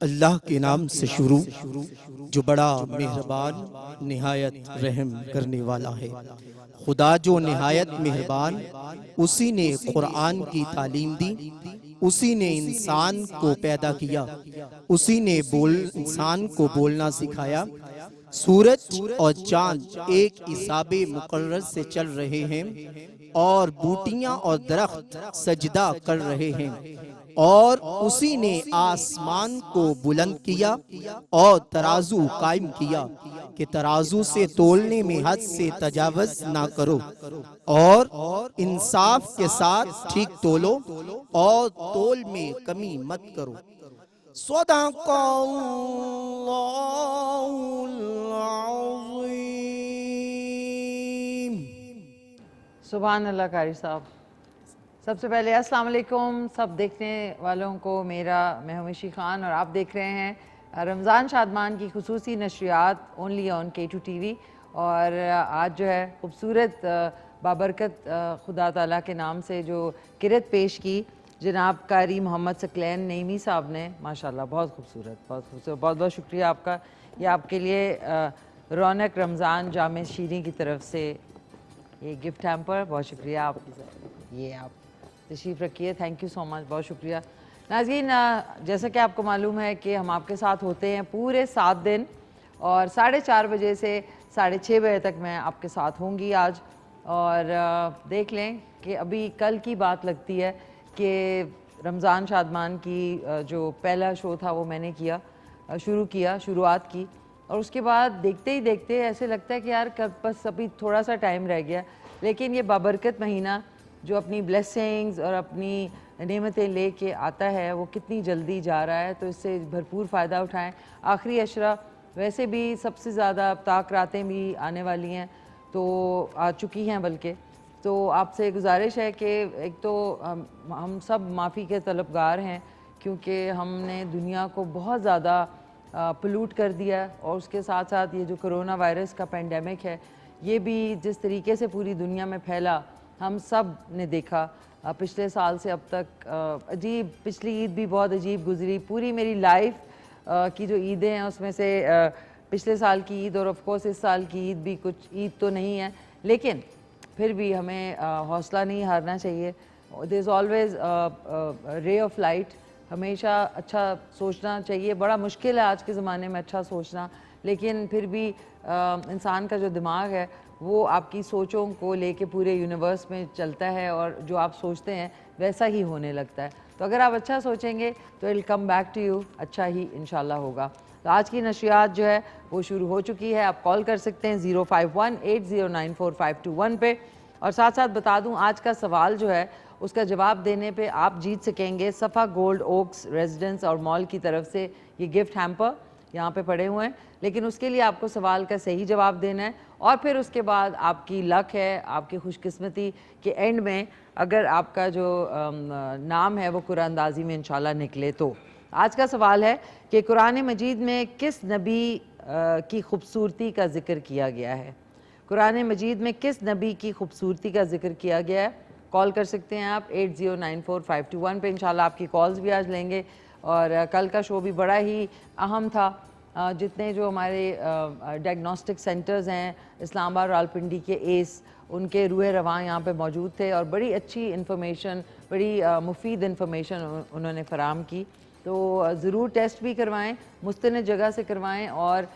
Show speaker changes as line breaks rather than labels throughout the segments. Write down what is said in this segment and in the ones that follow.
अल्लाह के नाम से शुरू जो बड़ा मेहरबान निहायत रहम करने वाला है। खुदा जो निहायत मेहरबान, उसी ने कुरान की तालीम दी, उसी ने इंसान को पैदा किया, उसी ने इंसान को बोलना सिखाया। सूरज और चांद एक हिसाबे मुकर्रर से चल रहे हैं और बूटियां और दरख्त सजदा कर रहे हैं। और उसी ने आसमान को बुलंद किया और तराजू कायम किया कि तराजू से तोलने में हद से तजावुज ना करो और इंसाफ के साथ ठीक तोलो और तोल में कमी मत करो। सदक़ल्लाहुल अज़ीम।
सुभान अल्लाह कारी साहब। सबसे पहले अस्सलाम वालेकुम सब देखने वालों को। मैं हूं मिशी खान और आप देख रहे हैं रमज़ान शादमान की खुसूसी नशरियात ओनली ऑन K2 TV। और आज जो है खूबसूरत बाबरकत खुदा ताला के नाम से जो किरत पेश की जनाब कारी मोहम्मद सकलैन नईमी साहब ने, माशाल्लाह बहुत खूबसूरत, बहुत खूबसूरत। बहुत बहुत शुक्रिया आपका। ये आपके लिए रौनक रमज़ान जामे शीरी की तरफ से ये गिफ्ट हैम्पर, बहुत शुक्रिया आपकी। ये आप तशरीफ़ रखिए, थैंक यू सो मच, बहुत शुक्रिया। नाज़रीन, जैसा कि आपको मालूम है कि हम आपके साथ होते हैं पूरे 7 दिन और 4:30 बजे से 6:30 बजे तक मैं आपके साथ होंगी आज। और देख लें कि अभी कल की बात लगती है कि रमज़ान शादमान की जो पहला शो था वो मैंने शुरुआत की और उसके बाद देखते ही देखते ऐसे लगता है कि यार कब बस अभी थोड़ा सा टाइम रह गया। लेकिन ये बाबरकत महीना जो अपनी ब्लेसिंग्स और अपनी नेमतें लेके आता है वो कितनी जल्दी जा रहा है, तो इससे भरपूर फ़ायदा उठाएं। आखिरी अशरा वैसे भी सबसे ज़्यादा ताक रातें भी आने वाली हैं, तो आ चुकी हैं बल्कि। तो आपसे गुजारिश है कि एक तो हम सब माफ़ी के तलबगार हैं क्योंकि हमने दुनिया को बहुत ज़्यादा पोल्यूट कर दिया है। और उसके साथ साथ ये जो कोरोना वायरस का पेंडेमिक है, ये भी जिस तरीके से पूरी दुनिया में फैला, हम सब ने देखा। पिछले साल से अब तक अजीब, पिछली ईद भी बहुत अजीब गुजरी। पूरी मेरी लाइफ की जो ईदें हैं उसमें से पिछले साल की ईद और ऑफ कोर्स इस साल की ईद भी कुछ ईद तो नहीं है, लेकिन फिर भी हमें हौसला नहीं हारना चाहिए। There is always ray of light. हमेशा अच्छा सोचना चाहिए। बड़ा मुश्किल है आज के ज़माने में अच्छा सोचना, लेकिन फिर भी इंसान का जो दिमाग है वो आपकी सोचों को लेके पूरे यूनिवर्स में चलता है, और जो आप सोचते हैं वैसा ही होने लगता है। तो अगर आप अच्छा सोचेंगे तो it come back to you, अच्छा ही इंशाल्लाह होगा। तो आज की नशियात जो है वो शुरू हो चुकी है। आप कॉल कर सकते हैं 051-8094-521 पे। और साथ साथ बता दूं, आज का सवाल जो है उसका जवाब देने पे आप जीत सकेंगे सफ़ा गोल्ड ओक्स रेजिडेंस और मॉल की तरफ से ये गिफ्ट हैम्पर यहाँ पे पड़े हुए हैं। लेकिन उसके लिए आपको सवाल का सही जवाब देना है, और फिर उसके बाद आपकी लक है, आपकी खुशकिस्मती के एंड में अगर आपका जो नाम है वो कुरानंदाजी में इंशाल्लाह निकले। तो आज का सवाल है कि कुरान मजीद में किस नबी की खूबसूरती का जिक्र किया गया है? कुरान मजीद में किस नबी की खूबसूरती का जिक्र किया गया है? कॉल कर सकते हैं आप 8094-521 पे। इंशाल्लाह आपकी कॉल्स भी आज लेंगे। और कल का शो भी बड़ा ही अहम था। जितने जो हमारे डायग्नोस्टिक सेंटर्स हैं इस्लामाबाद रावलपिंडी के एस, उनके रूह रवां यहाँ पे मौजूद थे और बड़ी अच्छी इन्फॉर्मेशन, बड़ी मुफीद इन्फॉर्मेशन उन्होंने फराम की। तो ज़रूर टेस्ट भी करवाएं, मुस्तनद जगह से करवाएं। और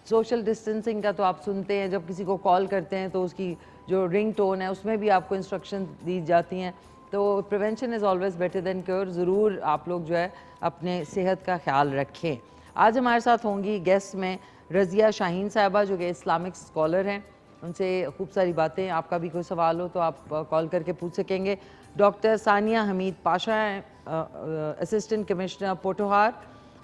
सोशल डिस्टेंसिंग का तो आप सुनते हैं, जब किसी को कॉल करते हैं तो उसकी जो रिंग टोन है उसमें भी आपको इंस्ट्रक्शन दी जाती हैं। तो prevention is always better than cure. ज़रूर आप लोग जो है अपने सेहत का ख्याल रखें। आज हमारे साथ होंगी गेस्ट में रज़िया शाहीन साहिबा, जो कि इस्लामिक स्कॉलर हैं। उनसे खूब सारी बातें, आपका भी कोई सवाल हो तो आप कॉल करके पूछ सकेंगे। डॉक्टर सानिया हमीद पाशा हैं, असिस्टेंट कमिश्नर पोटोहार।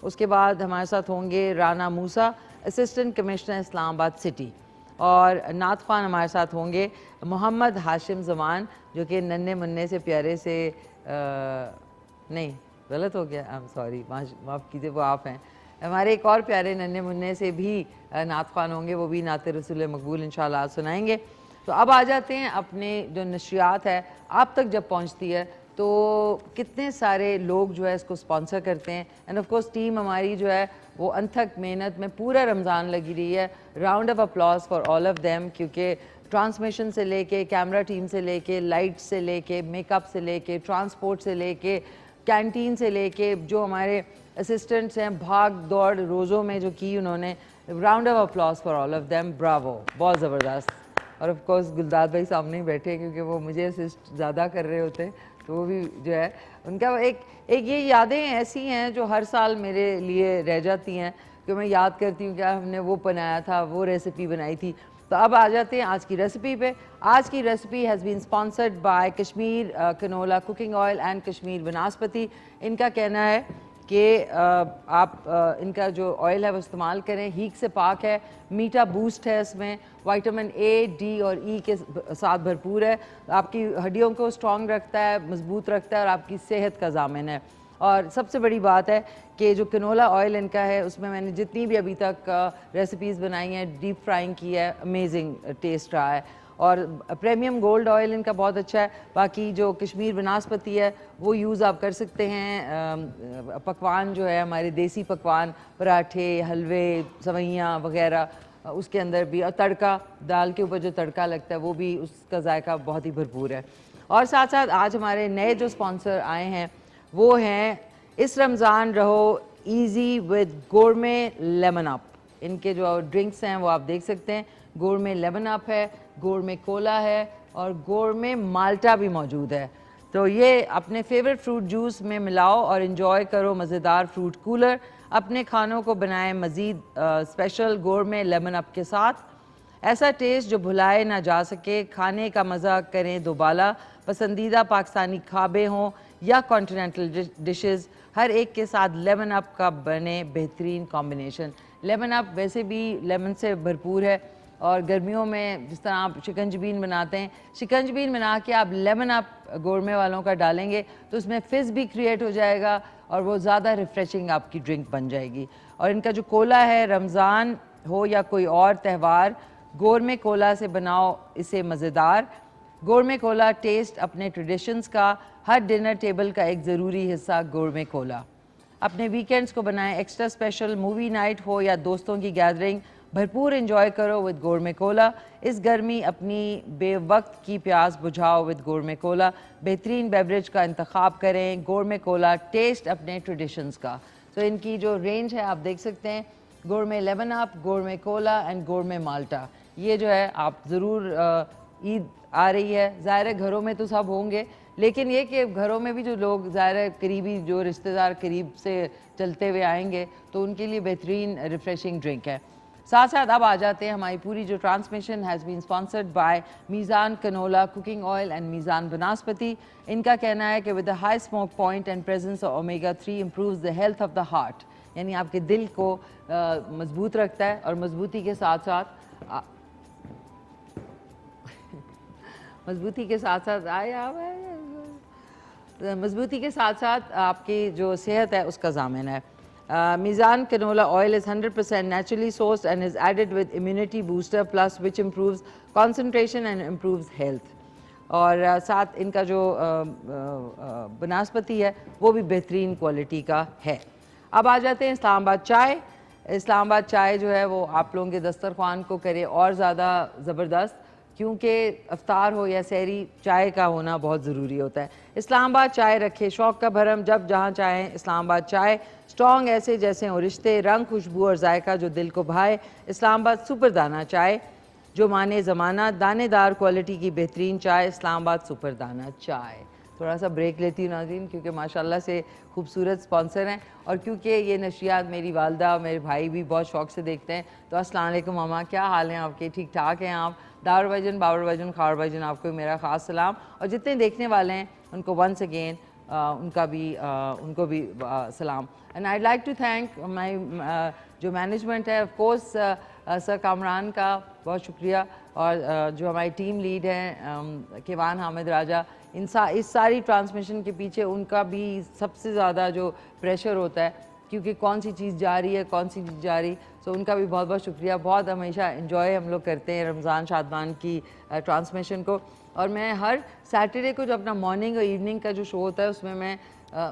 उसके बाद हमारे साथ होंगे राना मूसा, असिस्टेंट कमिश्नर इस्लामाबाद सिटी। और नात ख़्वान हमारे साथ होंगे मोहम्मद हाशिम ज़मान, जो कि नन्हे मुन्ने से प्यारे से नहीं, गलत हो गया, आई एम सॉरी, माफ़ कीजिए, वो आप हैं। हमारे एक और प्यारे नन्हे मुन्ने से भी नात ख़्वान होंगे, वो भी नात रसूल मकबूल इंशाल्लाह आज सुनाएंगे। तो अब आ जाते हैं अपने जो नशियात है आप तक जब पहुंचती है तो कितने सारे लोग जो है इसको स्पॉन्सर करते हैं। एंड ऑफ कोर्स टीम हमारी जो है वो अनथक मेहनत में पूरा रमज़ान लगी रही है। Round of applause for all of them, क्योंकि ट्रांसमिशन से लेके, कैमरा टीम से लेके, लाइट से लेके, मेकअप से लेके, ट्रांसपोर्ट से लेके, कैंटीन से लेके, जो हमारे असिस्टेंट्स हैं भाग दौड़ रोज़ों में जो की उन्होंने। Round of applause for all of them, Bravo, बहुत ज़बरदस्त। और ऑफ कोर्स गुलदार भाई सामने ही बैठे हैं, क्योंकि वो मुझे असिस्ट ज़्यादा कर रहे होते हैं, तो वो भी जो है उनका एक ये यादें ऐसी हैं जो हर साल मेरे लिए रह जाती हैं, कि मैं याद करती हूँ क्या हमने वो बनाया था, वो रेसिपी बनाई थी। तो अब आ जाते हैं आज की रेसिपी पे। आज की recipe has been sponsored by Kashmir canola cooking oil and Kashmir Vanaspati. इनका कहना है कि आप इनका जो ऑयल है वो इस्तेमाल करें, हीक से पाक है, मीठा बूस्ट है, इसमें विटामिन ए, डी और ई के साथ भरपूर है, आपकी हड्डियों को स्ट्रॉन्ग रखता है, मजबूत रखता है और आपकी सेहत का ज़ामिन है। और सबसे बड़ी बात है कि जो कनोला ऑयल इनका है उसमें मैंने जितनी भी अभी तक रेसिपीज़ बनाई हैं, डीप फ्राइंग की है, अमेजिंग टेस्ट रहा है। और प्रीमियम गोल्ड ऑयल इनका बहुत अच्छा है। बाकी जो कश्मीर वनस्पति है वो यूज़ आप कर सकते हैं। पकवान जो है हमारे देसी पकवान, पराठे, हलवे, सवैयाँ वगैरह, उसके अंदर भी, और तड़का, दाल के ऊपर जो तड़का लगता है वो भी, उसका जायका बहुत ही भरपूर है। और साथ साथ आज हमारे नए जो स्पॉन्सर आए हैं वो हैं इस रमज़ान रहो ईजी विद गोरमे लेमन अप। इनके जो ड्रिंक्स हैं वो आप देख सकते हैं, गोरमे लेमन अप है, गोरमे कोला है और गोरमे माल्टा भी मौजूद है। तो ये अपने फेवरेट फ्रूट जूस में मिलाओ और इन्जॉय करो मज़ेदार फ्रूट कूलर। अपने खानों को बनाएं मज़ीद स्पेशल गोरमे लेमन अप के साथ। ऐसा टेस्ट जो भुलाए ना जा सके, खाने का मज़ा करें दोबारा। पसंदीदा पाकिस्तानी खाबे हों या कॉन्टिनेंटल डिशेस, हर एक के साथ लेमन अप का बने बेहतरीन कॉम्बिनेशन। लेमन अप वैसे भी लेमन से भरपूर है, और गर्मियों में जिस तरह आप शिकंजबीन बनाते हैं, शिकंजबीन बना के आप लेमन आप गोरमे वालों का डालेंगे तो उसमें फिज़ भी क्रिएट हो जाएगा और वो ज़्यादा रिफ़्रेशिंग आपकी ड्रिंक बन जाएगी। और इनका जो कोला है, रमज़ान हो या कोई और त्यौहार, गोरमे कोला से बनाओ इसे मज़ेदार। गोरमे कोला टेस्ट अपने ट्रेडिशंस का, हर डिनर टेबल का एक ज़रूरी हिस्सा गोरमे कोला। अपने वीकेंड्स को बनाएं एक्स्ट्रा स्पेशल, मूवी नाइट हो या दोस्तों की गैदरिंग, भरपूर एंजॉय करो विद गोरमे कोला। इस गर्मी अपनी बेवक्त की प्यास बुझाओ विद गोरमे कोला। बेहतरीन बेवरेज का इंतखाब करें, गोरमे कोला टेस्ट अपने ट्रेडिशंस का। तो इनकी जो रेंज है आप देख सकते हैं, Gourmet Lemon Up, Gourmet Cola and Gourmet माल्टा। ये जो है आप ज़रूर, ईद आ रही है, ज़ाहिर है घरों में तो सब होंगे, लेकिन ये कि घरों में भी जो लोग ज़ाहिर है करीबी जो रिश्तेदार करीब से चलते हुए आएंगे तो उनके लिए बेहतरीन रिफ़्रेशिंग ड्रिंक है। साथ साथ अब आ जाते हैं, हमारी पूरी जो transmission has been sponsored by Meezan canola cooking oil and Meezan banaspati. इनका कहना है कि with the high smoke point and presence of omega 3 improves the health of the heart, यानी आपके दिल को मजबूत रखता है और मजबूती के साथ साथ मजबूती के साथ आपकी जो सेहत है उसका ज़ामिन है। Meezan canola oil is 100% naturally sourced and is added with immunity booster plus which improves concentration and improves health. और साथ इनका जो बनास्पति है वो भी बेहतरीन क्वालिटी का है। अब आ जाते हैं इस्लामाबाद चाय। इस्लामाबाद चाय जो है वो आप लोगों के दस्तरखान को करे और ज़्यादा ज़बरदस्त, क्योंकि अफ्तार हो या सहरी चाय का होना बहुत ज़रूरी होता है। इस्लामाबाद चाय रखे शौक़ का भरम, जब जहाँ चाहें इस्लामाबाद चाय। स्ट्रॉन्ग ऐसे जैसे हो रिश्ते, रंग खुशबू और जायका जो दिल को भाए। इस्लामाबाद सुपर दाना चाय जो माने ज़माना, दानेदार क्वालिटी की बेहतरीन चाय, इस्लामाबाद सुपर दाना चाय। थोड़ा सा ब्रेक लेती हूँ नाज़रीन, क्योंकि माशाल्लाह से खूबसूरत स्पॉन्सर हैं और क्योंकि ये नशियात मेरी वालदा और मेरे भाई भी बहुत शौक़ से देखते हैं। तो अस्सलाम वालेकुम मामा, क्या हाल हैं आपके? ठीक ठाक हैं आप? दावर भाईजान, बाबर भाईजान, खावर भाईजान, आपको मेरा ख़ास सलाम। और जितने देखने वाले हैं उनको वंस अगेन उनको भी सलाम। And I like to thank my जो मैनेजमेंट है, ऑफ कोर्स सर कामरान का बहुत शुक्रिया, और जो हमारी टीम लीड हैं केवान हामिद राजा, इस सारी ट्रांसमिशन के पीछे उनका भी सबसे ज़्यादा जो प्रेशर होता है, क्योंकि कौन सी चीज़ जा रही है, कौन सी चीज़ जा रही, सो उनका भी बहुत बहुत शुक्रिया। बहुत हमेशा इन्जॉय हम लोग करते हैं रमज़ान शादमान की ट्रांसमिशन को। और मैं हर सैटरडे को जो अपना मॉर्निंग और इवनिंग का जो शो होता है उसमें मैं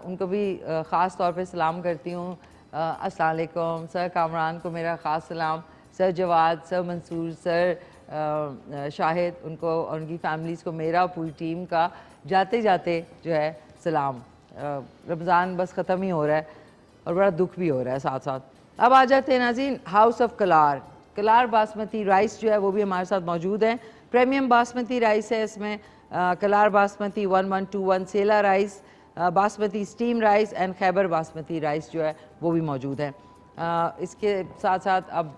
उनको भी ख़ास तौर पे सलाम करती हूँ। अस्सलाम वालेकुम सर कामरान को मेरा ख़ास सलाम, sir Jawad, sir Mansoor, sir Shahid, उनको और उनकी फैमिलीज़ को मेरा पूरी टीम का जाते जाते जो है सलाम। रमज़ान बस ख़त्म ही हो रहा है और बड़ा दुख भी हो रहा है साथ साथ। अब आ जाते हैं नाज़रीन house of Kalar. Kalar basmati rice जो है वो भी हमारे साथ मौजूद है। प्रीमियम बासमती राइस है इसमें, Kalar basmati 1121 sella rice, basmati steam rice and Khyber basmati rice जो है वो भी मौजूद है। इसके साथ साथ अब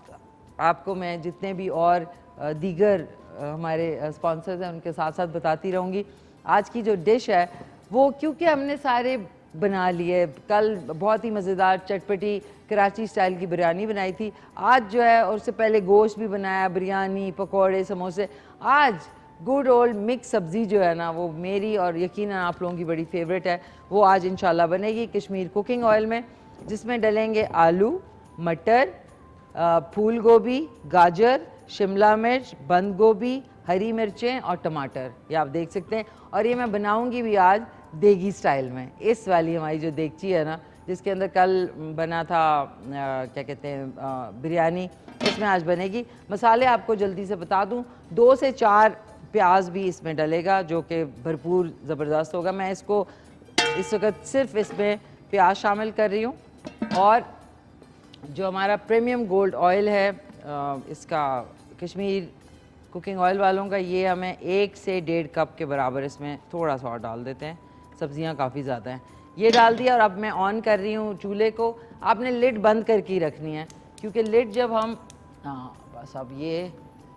आपको मैं जितने भी और दीगर हमारे स्पॉन्सर्स हैं उनके साथ साथ बताती रहूँगी। आज की जो डिश है वो क्योंकि हमने सारे बना लिए, कल बहुत ही मज़ेदार चटपटी कराची स्टाइल की बिरयानी बनाई थी, आज जो है और उससे पहले गोश्त भी बनाया, बिरयानी, पकौड़े, समोसे। आज गुड ओल्ड मिक्स सब्ज़ी जो है ना वो मेरी और यकीनन आप लोगों की बड़ी फेवरेट है, वो आज इंशाल्लाह बनेगी कश्मीर कुकिंग ऑयल में, जिसमें डलेंगे आलू, मटर, फूल गोभी, गाजर, शिमला मिर्च, बंद गोभी, हरी मिर्चें और टमाटर, ये आप देख सकते हैं। और ये मैं बनाऊंगी भी आज देगी स्टाइल में। इस वाली हमारी जो देगची है ना जिसके अंदर कल बना था क्या कहते हैं बिरयानी, इसमें आज बनेगी। मसाले आपको जल्दी से बता दूं, 2 से 4 प्याज भी इसमें डलेगा जो कि भरपूर ज़बरदस्त होगा। मैं इसको इस वक्त सिर्फ इसमें प्याज शामिल कर रही हूँ। और जो हमारा प्रीमियम गोल्ड ऑयल है इसका कश्मीर कुकिंग ऑयल वालों का, ये हमें 1 से 1.5 कप के बराबर इसमें थोड़ा सा और डाल देते हैं, सब्जियां काफ़ी ज़्यादा हैं। ये डाल दिया और अब मैं ऑन कर रही हूँ चूल्हे को। आपने लिड बंद करके रखनी है क्योंकि लिड जब हम बस अब ये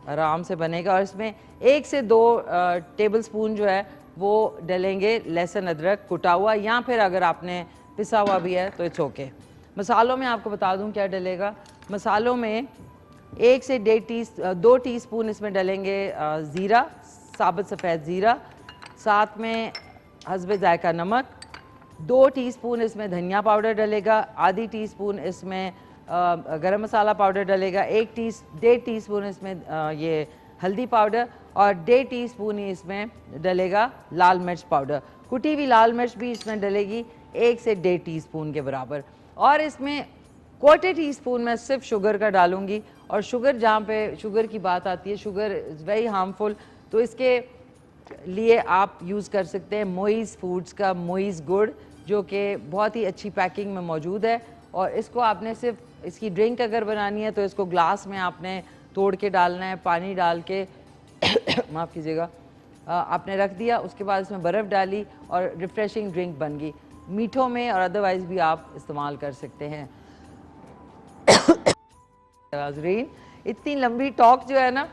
आराम से बनेगा। और इसमें 1 से 2 टेबल स्पून जो है वो डलेंगे लहसुन अदरक कुटा हुआ, या फिर अगर आपने पिसा हुआ भी है तो इट्स ओके। मसालों में आपको बता दूं क्या डलेगा। मसालों में 2 टीस्पून इसमें डालेंगे ज़ीरा, साबुत सफ़ेद ज़ीरा, साथ में हस्बे जायका नमक, 2 टीस्पून इसमें धनिया पाउडर डलेगा, आधी टीस्पून इसमें गरम मसाला पाउडर डलेगा, 1.5 टीस्पून इसमें ये हल्दी पाउडर और 1.5 टीस्पून ही इसमें डलेगा लाल मिर्च पाउडर। कुटी हुई लाल मिर्च भी इसमें डलेगी 1 से 1.5 टीस्पून के बराबर। और इसमें 1/4 टीस्पून मैं सिर्फ शुगर का डालूंगी। और शुगर, जहाँ पे शुगर की बात आती है, शुगर इज़ वेरी हार्मफुल, तो इसके लिए आप यूज़ कर सकते हैं मोइज़ फूड्स का मोइज़ गुड़, जो कि बहुत ही अच्छी पैकिंग में मौजूद है। और इसको आपने सिर्फ इसकी ड्रिंक अगर बनानी है तो इसको ग्लास में आपने तोड़ के डालना है, पानी डाल के माफ़ कीजिएगा, आपने रख दिया। उसके बाद इसमें बर्फ़ डाली और रिफ़्रेशिंग ड्रिंक बन गई। मीठों में और अदरवाइज़ भी आप इस्तेमाल कर सकते हैं। नाज़रीन, इतनी लंबी टॉक जो है ना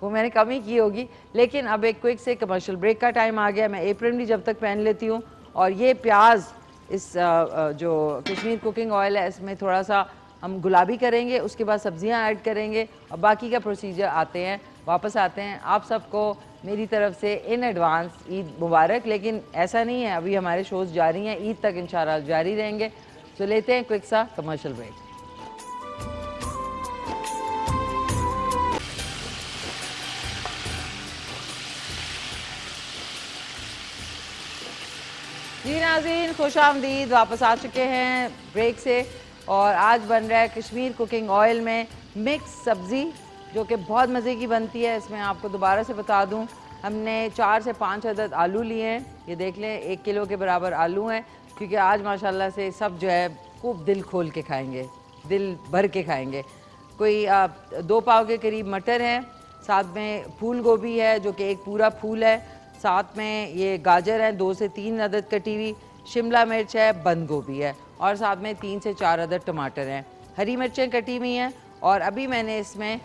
वो मैंने कम ही की होगी, लेकिन अब एक क्विक से कमर्शियल ब्रेक का टाइम आ गया। मैं एप्रन भी जब तक पहन लेती हूँ। और ये प्याज, इस जो कश्मीर कुकिंग ऑयल है, इसमें थोड़ा सा हम गुलाबी करेंगे, उसके बाद सब्जियां ऐड करेंगे और बाकी का प्रोसीजर आते हैं, वापस आते हैं। आप सबको मेरी तरफ से इन एडवांस ईद मुबारक। लेकिन ऐसा नहीं है, अभी हमारे शोज़ जारी हैं, ईद तक इंशाल्लाह जारी रहेंगे। तो लेते हैं क्विक सा कमर्शियल ब्रेक। जी नाज़रीन, खुश आमदीद, वापस आ चुके हैं ब्रेक से। और आज बन रहा है कश्मीर कुकिंग ऑयल में मिक्स सब्ज़ी, जो कि बहुत मज़े की बनती है। इसमें आपको दोबारा से बता दूं, हमने 4 से 5 अदद आलू लिए हैं। ये देख लें, 1 किलो के बराबर आलू हैं, क्योंकि आज माशाल्लाह से सब जो है खूब दिल खोल के खाएंगे, दिल भर के खाएंगे। कोई 2 पाव के करीब मटर हैं, साथ में फूल गोभी है जो कि एक पूरा फूल है, साथ में ये गाजर है 2 से 3 अदद कटी हुई, शिमला मिर्च है, बंद गोभी है और साथ में 3 से 4 अदद टमाटर हैं, हरी मिर्चें कटी हुई हैं। और अभी मैंने इसमें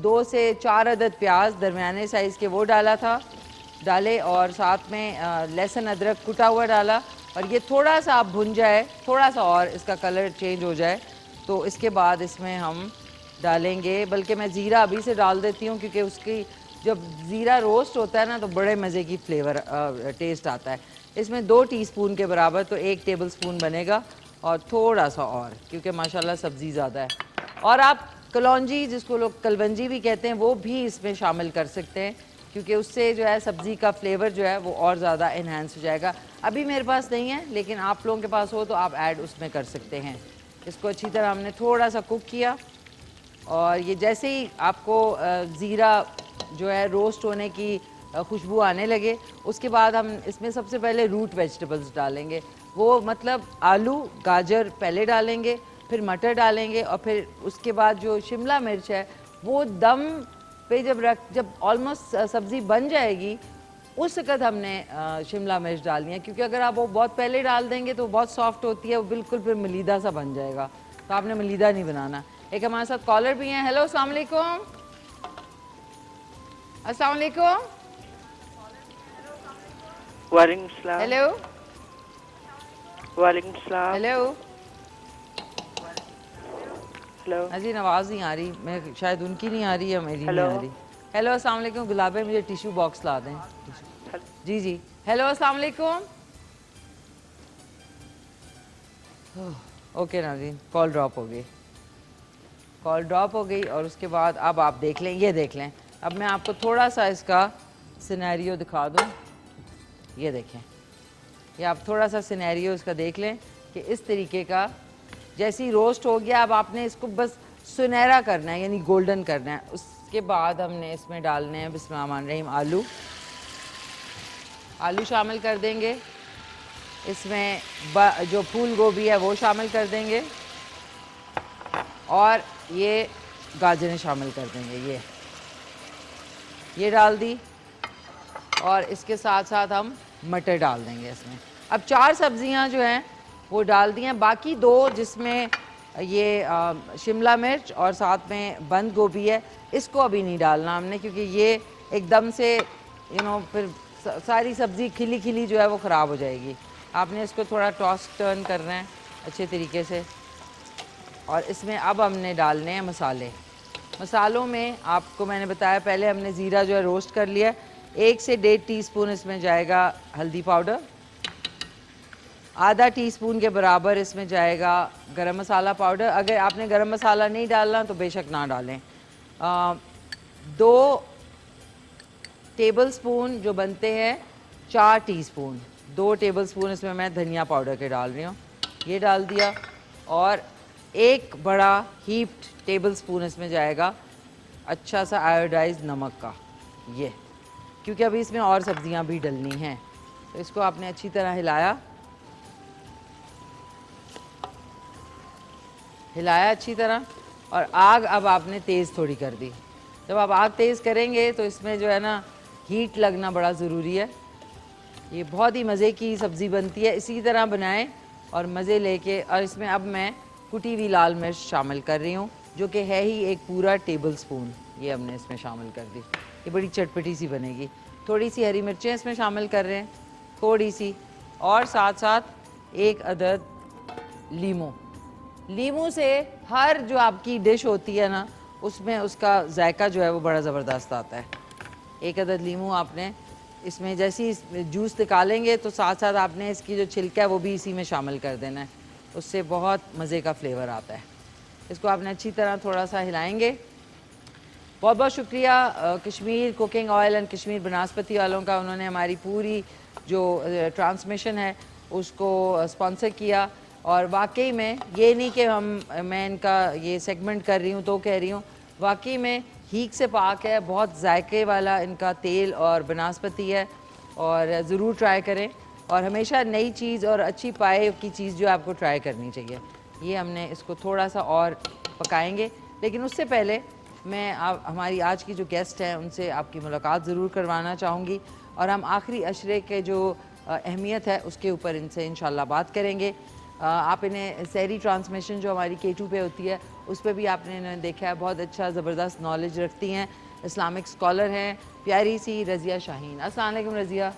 2 से 4 अदद प्याज दरमियाने साइज़ के वो डाले और साथ में लहसुन अदरक कुटा हुआ डाला। और ये थोड़ा सा आप भुन जाए, थोड़ा सा और इसका कलर चेंज हो जाए, तो इसके बाद इसमें हम डालेंगे, बल्कि मैं ज़ीरा अभी से डाल देती हूँ, क्योंकि उसकी जब ज़ीरा रोस्ट होता है ना तो बड़े मज़े की फ्लेवर टेस्ट आता है। इसमें 2 टीस्पून के बराबर, तो 1 टेबल स्पून बनेगा और थोड़ा सा और, क्योंकि माशाल्लाह सब्ज़ी ज़्यादा है। और आप कलौंजी, जिसको लोग कलवंजी भी कहते हैं, वो भी इसमें शामिल कर सकते हैं, क्योंकि उससे जो है सब्ज़ी का फ्लेवर जो है वो और ज़्यादा इन्हांस हो जाएगा। अभी मेरे पास नहीं है, लेकिन आप लोगों के पास हो तो आप ऐड उसमें कर सकते हैं। इसको अच्छी तरह हमने थोड़ा सा कुक किया और ये जैसे ही आपको ज़ीरा जो है रोस्ट होने की खुशबू आने लगे, उसके बाद हम इसमें सबसे पहले रूट वेजिटेबल्स डालेंगे। वो मतलब आलू, गाजर पहले डालेंगे, फिर मटर डालेंगे और फिर उसके बाद जो शिमला मिर्च है वो दम पे जब ऑलमोस्ट सब्ज़ी बन जाएगी, उस वक्त हमने शिमला मिर्च डालनी है, क्योंकि अगर आप वो बहुत पहले डाल देंगे तो बहुत सॉफ्ट होती है, वो बिल्कुल फिर मलीदा सा बन जाएगा, तो आपने मलीदा नहीं बनाना। एक हमारे साथ कॉलर भी हैं। हेलो, अस्सलाम वालेकुम। अस्सलाम वालेकुम।
वालेकुम सलाम।
हेलो,
वालेकुम सलाम।
हेलो।
हेलो।
अजीन आवाज़ नहीं आ रही, मैं शायद उनकी नहीं आ रही है, मेरी नहीं
हेलो।
आ रही। हेलो, अस्सलाम वालेकुम। गुलाबे, मुझे टिश्यू बॉक्स ला दें। जी जी, हेलो, अस्सलाम वालेकुम। ओके नाज़रीन, कॉल ड्रॉप हो गई, कॉल ड्रॉप हो गई। और उसके बाद अब आप देख लें, ये देख लें, अब मैं आपको थोड़ा सा इसका सिनेरियो दिखा दूं। ये देखें, ये आप थोड़ा सा सिनेरियो इसका देख लें कि इस तरीके का जैसे ही रोस्ट हो गया, अब आपने इसको बस सुनहरा करना है, यानी गोल्डन करना है। उसके बाद हमने इसमें डालने हैं बिस्मिल्लाहिर्रहमानिर्रहीम आलू शामिल कर देंगे। इसमें जो फूल गोभी है वो शामिल कर देंगे और ये गाजरें शामिल कर देंगे। ये डाल दी और इसके साथ साथ हम मटर डाल देंगे इसमें। अब 4 सब्जियां जो हैं वो डाल दी हैं, बाकी 2 जिसमें ये शिमला मिर्च और साथ में बंद गोभी है, इसको अभी नहीं डालना हमने, क्योंकि ये एकदम से फिर सारी सब्ज़ी खिली खिली जो है वो ख़राब हो जाएगी। आपने इसको थोड़ा टॉस टर्न करना है अच्छे तरीके से। और इसमें अब हमने डालने हैं मसाले। मसालों में आपको मैंने बताया, पहले हमने ज़ीरा जो है रोस्ट कर लिया है। 1 से 1.5 टीस्पून इसमें जाएगा हल्दी पाउडर, आधा टीस्पून के बराबर इसमें जाएगा गरम मसाला पाउडर। अगर आपने गरम मसाला नहीं डालना तो बेशक ना डालें। 2 टेबलस्पून जो बनते हैं 4 टीस्पून, 2 टेबलस्पून इसमें मैं धनिया पाउडर के डाल रही हूँ, ये डाल दिया। और 1 बड़ा हीप्ड टेबलस्पून इसमें जाएगा अच्छा सा आयोडाइज नमक का, ये, क्योंकि अभी इसमें और सब्जियां भी डलनी हैं। तो इसको आपने अच्छी तरह हिलाया अच्छी तरह। और आग अब आपने तेज़ थोड़ी कर दी। जब आप आग तेज़ करेंगे तो इसमें जो है ना हीट लगना बड़ा ज़रूरी है। ये बहुत ही मज़े की सब्ज़ी बनती है, इसी तरह बनाएं और मज़े लेके। और इसमें अब मैं कुटी हुई लाल मिर्च शामिल कर रही हूँ, जो कि है ही 1 पूरा टेबलस्पून, ये हमने इसमें शामिल कर दी। ये बड़ी चटपटी सी बनेगी। थोड़ी सी हरी मिर्चें इसमें शामिल कर रहे हैं, थोड़ी सी, और साथ साथ 1 अदद लीमू से हर जो आपकी डिश होती है ना, उसमें उसका जायका जो है वो बड़ा ज़बरदस्त आता है। 1 अदद लीमू आपने इसमें, जैसे ही जूस निकालेंगे तो साथ साथ आपने इसकी जो छिलका है वो भी इसी में शामिल कर देना है, उससे बहुत मज़े का फ्लेवर आता है। इसको आपने अच्छी तरह थोड़ा सा हिलाएंगे। बहुत बहुत शुक्रिया Kashmir cooking oil and Kashmir banaspati वालों का, उन्होंने हमारी पूरी जो ट्रांसमिशन है उसको स्पॉन्सर किया। और वाकई में ये नहीं कि मैं इनका ये सेगमेंट कर रही हूँ तो कह रही हूँ, वाकई में हीक से पाक है, बहुत जायके वाला इनका तेल और बनास्पति है। और ज़रूर ट्राई करें, और हमेशा नई चीज़ और अच्छी पाए की चीज़ जो आपको ट्राई करनी चाहिए। ये हमने इसको थोड़ा सा और पकाएंगे, लेकिन उससे पहले मैं हमारी आज की जो गेस्ट हैं उनसे आपकी मुलाकात ज़रूर करवाना चाहूँगी, और हम आखिरी अशरे के जो अहमियत है उसके ऊपर इनसे इंशाल्लाह बात करेंगे। आप इन्हें सहरी ट्रांसमिशन जो हमारी K2 पे होती है उस पर भी आपने इन्हें देखा है, बहुत अच्छा ज़बरदस्त नॉलेज रखती हैं, इस्लामिक स्कॉलर हैं, प्यारी सी रज़िया शाहीन। अस्सलाम वालेकुम रज़िया,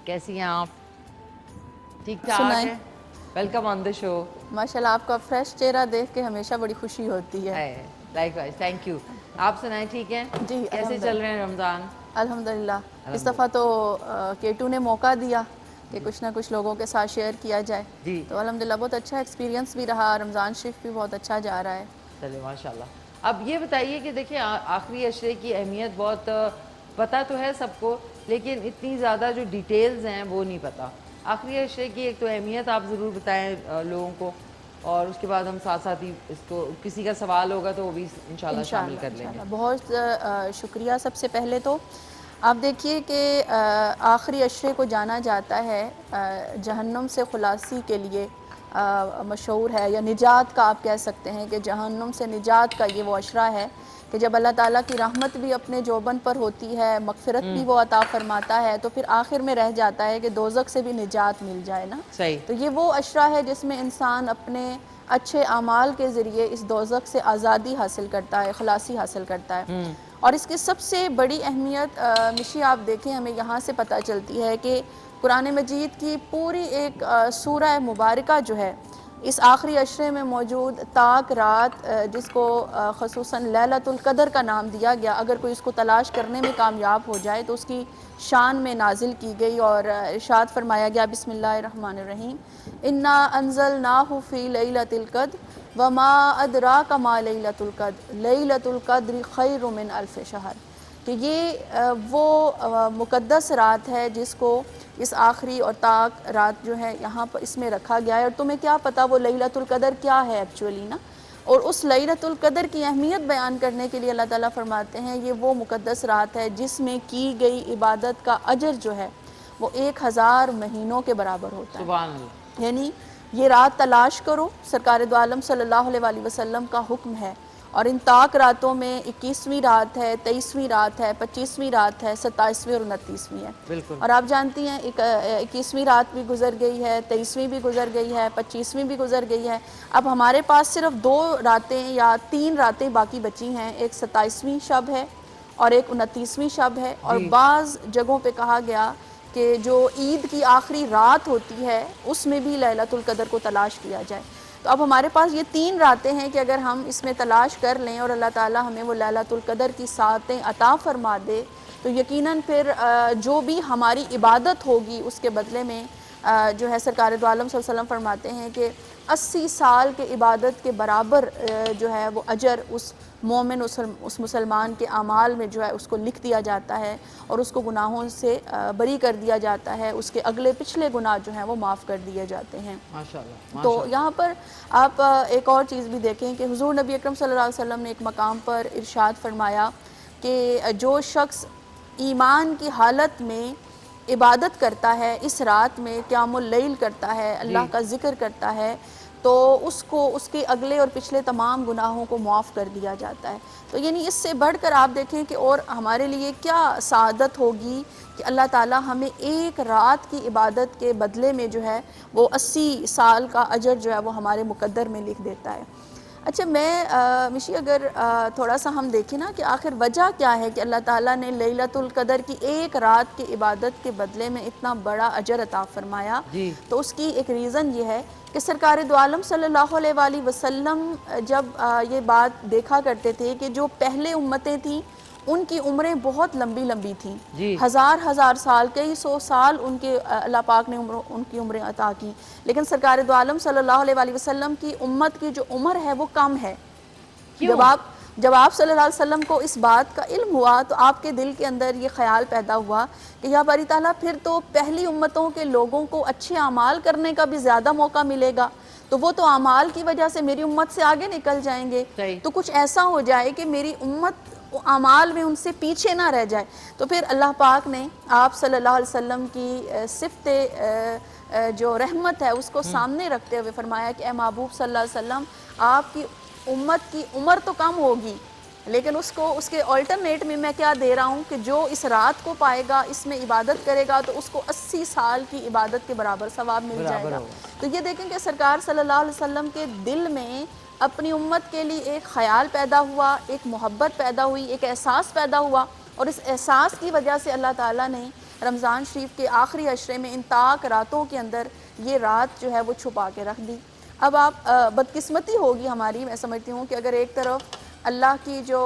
कैसी हैं आप? ठीक ठाक हैं? Welcome on the show.
माशाल्लाह, आपका फ्रेश चेहरा देख के हमेशा बड़ी खुशी होती है।
Likewise, thank you. आप सुनाएं, ठीक हैं?
जी,
कैसे चल रहे हैं रमज़ान?
अल्हम्दुलिल्लाह। इस दफ़ा तो K2 ने मौका दिया कि कुछ ना कुछ लोगों के साथ शेयर किया जाए, तो अल्हम्दुलिल्लाह बहुत अच्छा एक्सपीरियंस भी रहा। रमज़ान शरीफ भी बहुत अच्छा जा रहा है।
चले माशाल्लाह। अब ये बताइए कि देखिए आखिरी अशरे की अहमियत बहुत पता तो है सबको, लेकिन इतनी ज़्यादा जो डिटेल्स हैं वो नहीं पता। आखिरी अशरे की एक तो अहमियत आप ज़रूर बताएं लोगों को, और उसके बाद हम साथ साथ ही इसको, किसी का सवाल होगा तो वो भी इंशाल्लाह शामिल कर लेंगे।
बहुत शुक्रिया। सबसे पहले तो आप देखिए कि आखिरी अशरे को जाना जाता है जहन्नुम से खुलासी के लिए मशहूर है, या निजात का आप कह सकते हैं कि जहन्नुम से निजात का ये वो अशरा है कि जब अल्लाह ताला की रहमत भी अपने जोबन पर होती है, मगफिरत भी वो अता फरमाता है, तो फिर आखिर में रह जाता है कि दोज़ख से भी निजात मिल जाए ना।
सही।
तो ये वो अशरा है जिसमें इंसान अपने अच्छे अमाल के ज़रिए इस दोज़ख से आज़ादी हासिल करता है, खलासी हासिल करता है। और इसकी सबसे बड़ी अहमियत मिशी आप देखें, हमें यहाँ से पता चलती है कि कुरान मजीद की पूरी एक सूरह मुबारका जो है इस आखिरी अशरे में मौजूद ताक रात, जिसको ख़ुसूसन लैलतुल क़द्र का नाम दिया गया, अगर कोई इसको तलाश करने में कामयाब हो जाए तो उसकी शान में नाजिल की गई। और इरशाद फरमाया गया, बिस्मिल्लाहिर्रहमानिर्रहीम, इन्ना अंज़लनाहु फ़ी लैलतिल क़द्र वमा अदराका मा लैलतुल क़द्र लैलतुल क़द्रि खैरुम मिन अल्फ़ि शहर। कि ये वो मुक़द्दस रात है जिसको इस आखिरी और ताक रात जो है यहाँ पर इसमें रखा गया है। और तुम्हें क्या पता वो लैलतुल क़द्र क्या है एक्चुअली ना। और उस लैलतुल क़द्र की अहमियत बयान करने के लिए अल्लाह ताला फरमाते हैं ये वो मुक़द्दस रात है जिसमें की गई इबादत का अजर जो है वो 1000 महीनों के बराबर होता है।
सुभान अल्लाह।
यानी ये रात तलाश करो, सरकार दो आलम सल्लल्लाहु अलैहि वसल्लम का हुक्म है। और इन ताक रातों में 21वीं रात है, 23वीं रात है, 25वीं रात है, 27वीं और 29वीं है।
बिल्कुल।
और आप जानती हैं 21वीं रात भी गुजर गई है, 23वीं भी गुजर गई है, 25वीं भी गुजर गई है। अब हमारे पास सिर्फ 2 रातें या 3 रातें बाकी बची हैं, एक 27वीं शब है और एक 29वीं शब है। और बाज़ जगहों पे कहा गया कि जो ईद की आखिरी रात होती है उसमें भी लैलतुल क़द्र को तलाश किया जाए। तो अब हमारे पास ये 3 रातें हैं कि अगर हम इसमें तलाश कर लें और अल्लाह ताला हमें वो लैलतुल क़दर की सातें अता फ़रमा दे, तो यकीनन फिर जो भी हमारी इबादत होगी उसके बदले में जो है सरकार दो आलम सल्लल्लाहु अलैहि वसल्लम फरमाते हैं कि 80 साल के इबादत के बराबर जो है वो अजर उस मोमिन उस मुसलमान के अमाल में जो है उसको लिख दिया जाता है और उसको गुनाहों से बरी कर दिया जाता है, उसके अगले पिछले गुनाह जो हैं वो माफ़ कर दिए जाते हैं।
माशाल्लाह।
तो यहाँ पर आप एक और चीज़ भी देखें कि हुज़ूर नबी अकरम सल्लल्लाहु अलैहि वसल्लम ने एक मकाम पर इरशाद फरमाया कि जो शख्स ईमान की हालत में इबादत करता है, इस रात में क़यामुल लैल करता है, अल्लाह का ज़िक्र करता है, तो उसको उसके अगले और पिछले तमाम गुनाहों को माफ़ कर दिया जाता है। तो यानी इससे बढ़कर आप देखें कि और हमारे लिए क्या सादत होगी कि अल्लाह ताला हमें एक रात की इबादत के बदले में जो है वो 80 साल का अजर जो है वो हमारे मुकद्दर में लिख देता है। अच्छा, मैं मिशी अगर थोड़ा सा हम देखें ना कि आखिर वजह क्या है कि अल्लाह ताला ने लैलतुल क़दर की एक रात की इबादत के बदले में इतना बड़ा अजर अता फरमाया, तो उसकी एक रीज़न ये है कि सरकार दो आलम सल्लल्लाहु अलैहि वसल्लम जब ये बात देखा करते थे कि जो पहले उम्मतें थीं उनकी उम्रें बहुत लंबी लंबी थीं, हज़ार साल, कई 100 साल उनके अल्लाह पाक ने उनकी उम्रें अता की, लेकिन सरकार दो आलम सल्लल्लाहु अलैहि वसल्लम की उम्मत की जो उम्र है वो कम है। जब आप सल्लल्लाहु अलैहि वसल्लम को इस बात का इल्म हुआ तो आपके दिल के अंदर ये ख्याल पैदा हुआ कि या बारी ताला फिर तो पहली उम्मतों के लोगों को अच्छे अमाल करने का भी ज़्यादा मौका मिलेगा, तो वो तो अमाल की वजह से मेरी उम्मत से आगे निकल जाएंगे, तो कुछ ऐसा हो जाए कि मेरी उम्मत अमाल में उनसे पीछे ना रह जाए। तो फिर अल्लाह पाक ने आप सल्लल्लाहु अलैहि वसल्लम की सिफ़त जो रहमत है उसको सामने रखते हुए फरमाया कि ए महबूब सल्लल्लाहु अलैहि वसल्लम, आपकी उम्मत की उम्र तो कम होगी, लेकिन उसके अल्टरनेट में मैं क्या दे रहा हूँ कि जो इस रात को पाएगा, इसमें इबादत करेगा, तो उसको 80 साल की इबादत के बराबर सवाब मिल जाएगा। तो ये देखें कि सरकार सल्लल्लाहु अलैहि वसल्लम के दिल में अपनी उम्मत के लिए एक ख़याल पैदा हुआ, एक मोहब्बत पैदा हुई, एक एहसास पैदा हुआ, और इस एहसास की वजह से अल्लाह ताला ने रमज़ान शरीफ के आखिरी अशरे में इन ताक रातों के अंदर ये रात जो है वो छुपा के रख दी। अब आप बदकिस्मती होगी हमारी, मैं समझती हूँ कि अगर एक तरफ अल्लाह की जो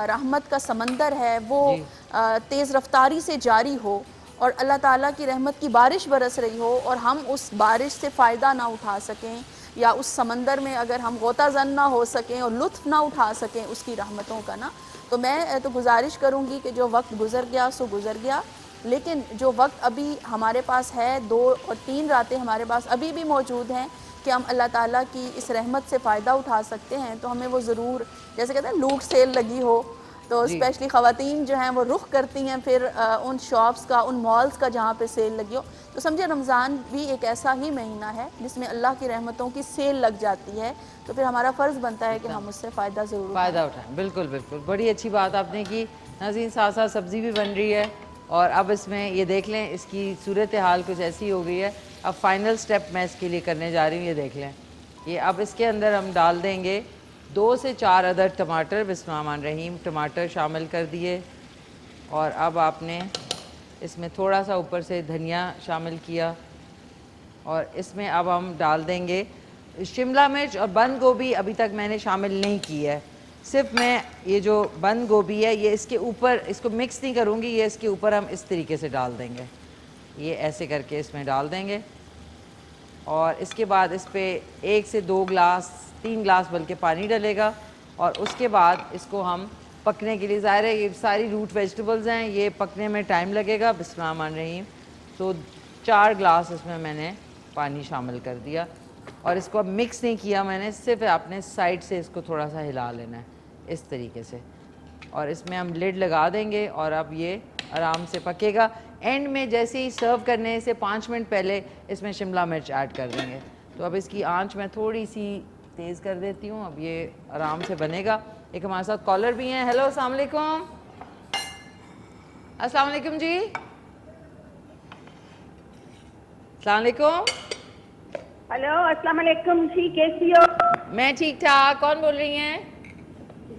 रहमत का समंदर है वो तेज़ रफ्तारी से जारी हो और अल्लाह ताला की रहमत की बारिश बरस रही हो और हम उस बारिश से फ़ायदा ना उठा सकें, या उस समंदर में अगर हम गोताज़न ना हो सकें और लुत्फ़ ना उठा सकें उसकी रहमतों का ना, तो मैं तो गुजारिश करूँगी कि जो वक्त गुज़र गया सो गुज़र गया, लेकिन जो वक्त अभी हमारे पास है, 2 और 3 रातें हमारे पास अभी भी मौजूद हैं कि हम अल्लाह ताला की इस रहमत से फ़ायदा उठा सकते हैं, तो हमें वो ज़रूर, जैसे कहते हैं लूट सेल लगी हो तो स्पेशली ख़वातीन जो हैं वो रुख करती हैं फिर उन शॉप्स का, उन मॉल्स का जहाँ पे सेल लगी हो, तो समझे रमज़ान भी एक ऐसा ही महीना है जिसमें अल्लाह की रहमतों की सेल लग जाती है, तो फिर हमारा फ़र्ज़ बनता है कि हम उससे फ़ायदा ज़रूर
उठाएं। बिल्कुल बिल्कुल, बड़ी अच्छी बात आपने की नाज़रीन। साथ साथ सब्ज़ी भी बन रही है और अब इसमें ये देख लें इसकी सूरत हाल कुछ ऐसी हो गई है। अब फाइनल स्टेप मैं इसके लिए करने जा रही हूँ, ये देख लें। ये अब इसके अंदर हम डाल देंगे 2 से 4 अदर टमाटर, बिस्मिल्लाहिर्रहमानिर्रहीम, टमाटर शामिल कर दिए, और अब आपने इसमें थोड़ा सा ऊपर से धनिया शामिल किया, और इसमें अब हम डाल देंगे शिमला मिर्च और बंद गोभी अभी तक मैंने शामिल नहीं की है, सिर्फ मैं ये जो बंद गोभी है ये इसके ऊपर, इसको मिक्स नहीं करूँगी, ये इसके ऊपर हम इस तरीके से डाल देंगे, ये ऐसे करके इसमें डाल देंगे, और इसके बाद इस पर 1 से 2 गिलास 3 गिलास बल्कि पानी डलेगा, और उसके बाद इसको हम पकने के लिए, ज़ाहिर है ये सारी रूट वेजिटेबल्स हैं, ये पकने में टाइम लगेगा। बिस्मिल्लाहिर्रहमानिर्रहीम। तो 4 गिलास इसमें मैंने पानी शामिल कर दिया, और इसको अब मिक्स नहीं किया मैंने, सिर्फ आपने साइड से इसको थोड़ा सा हिला लेना है इस तरीके से, और इसमें हम लिड लगा देंगे और अब ये आराम से पकेगा। एंड में जैसे ही सर्व करने से 5 मिनट पहले इसमें शिमला मिर्च ऐड कर देंगे। तो अब इसकी आंच मैं थोड़ी सी तेज़ कर देती हूँ, अब ये आराम से बनेगा। एक हमारे साथ कॉलर भी हैं। हेलो, अस्सलाम वालेकुम। अस्सलाम वालेकुम जी। अस्सलाम वालेकुम।
हेलो, अस्सलाम वालेकुम जी, कैसी हो?
मैं ठीक ठाक। कौन बोल रही हैं?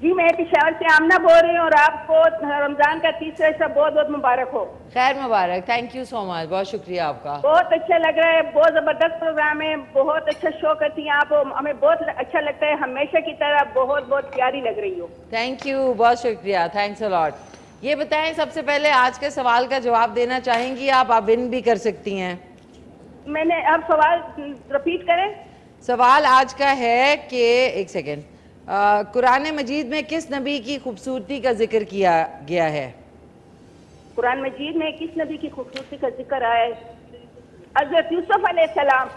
जी मैं पेशावर से आमना बोल रही हूँ और आपको रमजान का तीसरा हिस्सा बहुत बहुत मुबारक हो।
खैर मुबारक, थैंक यू सो मच, बहुत शुक्रिया आपका।
बहुत अच्छा लग रहा है, बहुत जबरदस्त प्रोग्राम है, बहुत अच्छा शो करती हैं आप, हमें बहुत अच्छा लगता है, हमेशा की तरह बहुत बहुत प्यारी लग रही हो।
थैंक यू, बहुत शुक्रिया, थैंक्स अ लॉट। ये बताएं सबसे पहले आज के सवाल का जवाब देना चाहेंगी आप विन भी कर सकती हैं।
मैंने अब सवाल रिपीट करें।
सवाल आज का है कि एक सेकेंड, कुरान मजीद में किस नबी की खूबसूरती का जिक्र किया गया है?
कुरान मजीद में किस नबी की खूबसूरती का जिक्र आया है? हज़रत यूसुफ अलैहिस्सलाम।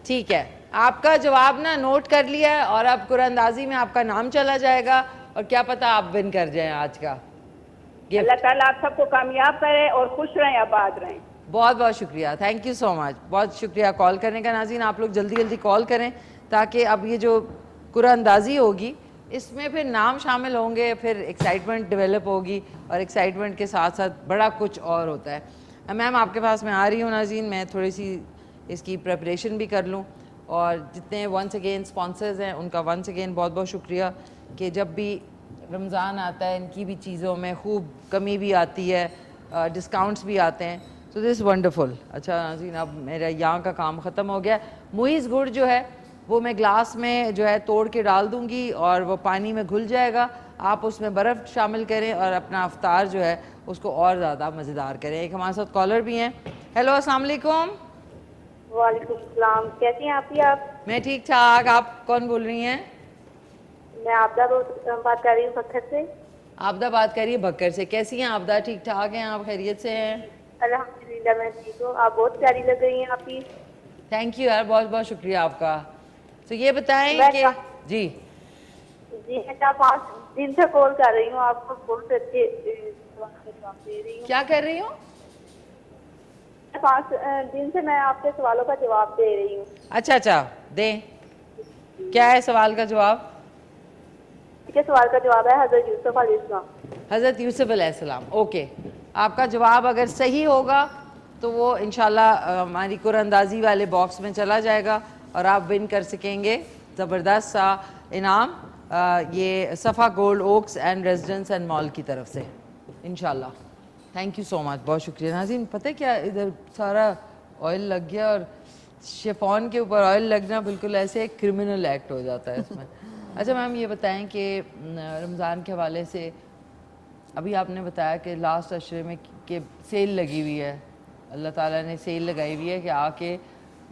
ठीक है, आपका जवाब ना नोट कर लिया है और अब कुरानंदाजी में आपका नाम चला जाएगा और क्या पता आप विन कर जाएं आज का गिफ्ट।
अल्लाह ताला आप सबको कामयाब करे और खुश रहें, आबाद रहें।
बहुत बहुत शुक्रिया, थैंक यू सो मच, बहुत शुक्रिया कॉल करने का। नाज़रीन आप लोग जल्दी जल्दी कॉल करें ताकि अब ये जो कुरानंदाजी होगी इसमें फिर नाम शामिल होंगे, फिर एक्साइटमेंट डेवलप होगी और एक्साइटमेंट के साथ साथ बड़ा कुछ और होता है। मैम आपके पास मैं आ रही हूँ नाज़रीन, मैं थोड़ी सी इसकी प्रिपरेशन भी कर लूँ और जितने वंस अगेन स्पॉन्सर्स हैं उनका वंस अगेन बहुत बहुत शुक्रिया कि जब भी रमज़ान आता है इनकी भी चीज़ों में खूब कमी भी आती है, डिस्काउंट्स भी आते हैं, सो दिस वंडरफुल। अच्छा नाज़रीन अब मेरा यहाँ का काम ख़त्म हो गया। मुइज़ गुड़ जो है वो मैं ग्लास में जो है तोड़ के डाल दूँगी और वो पानी में घुल जाएगा, आप उसमें बर्फ़ शामिल करें और अपना अफ्तार जो है उसको और ज़्यादा मज़ेदार करें। एक हमारे साथ कॉलर भी हैं। हेलो अस्सलाम वालेकुम।
वालेकुम सलाम, कैसी हैं आप?
मैं ठीक ठाक, आप कौन बोल रही हैं?
मैं आपदा बात कर रही हूँ भक्कर से।
आपदा बात करिए भक्कर से। कैसी हैं आपदा? ठीक ठाक हैं आप? खैरियत से हैं?
अल्हम्दुलिल्लाह मैं ठीक हूँ, आप बहुत प्यारी लग रही हैं आपकी।
थैंक यू यार, बहुत बहुत शुक्रिया आपका। तो ये बताएं कि जी
मैं 4-5 दिन से कॉल कर रही हूँ, आपको बहुत अच्छे जवाब दे रही हूँ।
क्या कर रही हूँ?
5 दिन से मैं आपके सवालों का जवाब दे रही हूँ।
अच्छा अच्छा, दें। क्या है सवाल का जवाब?
के सवाल का जवाब है हज़रत यूसुफ अलैहिस्सलाम।
हज़रत यूसुफ अलैहिस्सलाम। ओके, आपका जवाब अगर सही होगा तो वो इंशाल्लाह हमारी कुरानंदाजी वाले बॉक्स में चला जाएगा और आप विन कर सकेंगे ज़बरदस्त सा इनाम, ये Safa gold oaks and residence and mall की तरफ से इंशाल्लाह। थैंक यू सो मच, बहुत शुक्रिया। नाज़रीन पता है क्या, इधर सारा ऑयल लग गया और शिफॉन के ऊपर ऑयल लगना बिल्कुल ऐसे एक क्रिमिनल एक्ट हो जाता है इसमें। अच्छा मैम ये बताएं कि रमज़ान के हवाले से अभी आपने बताया कि लास्ट अशरे में कि सेल लगी हुई है, अल्लाह ताला ने सेल लगाई हुई है कि आके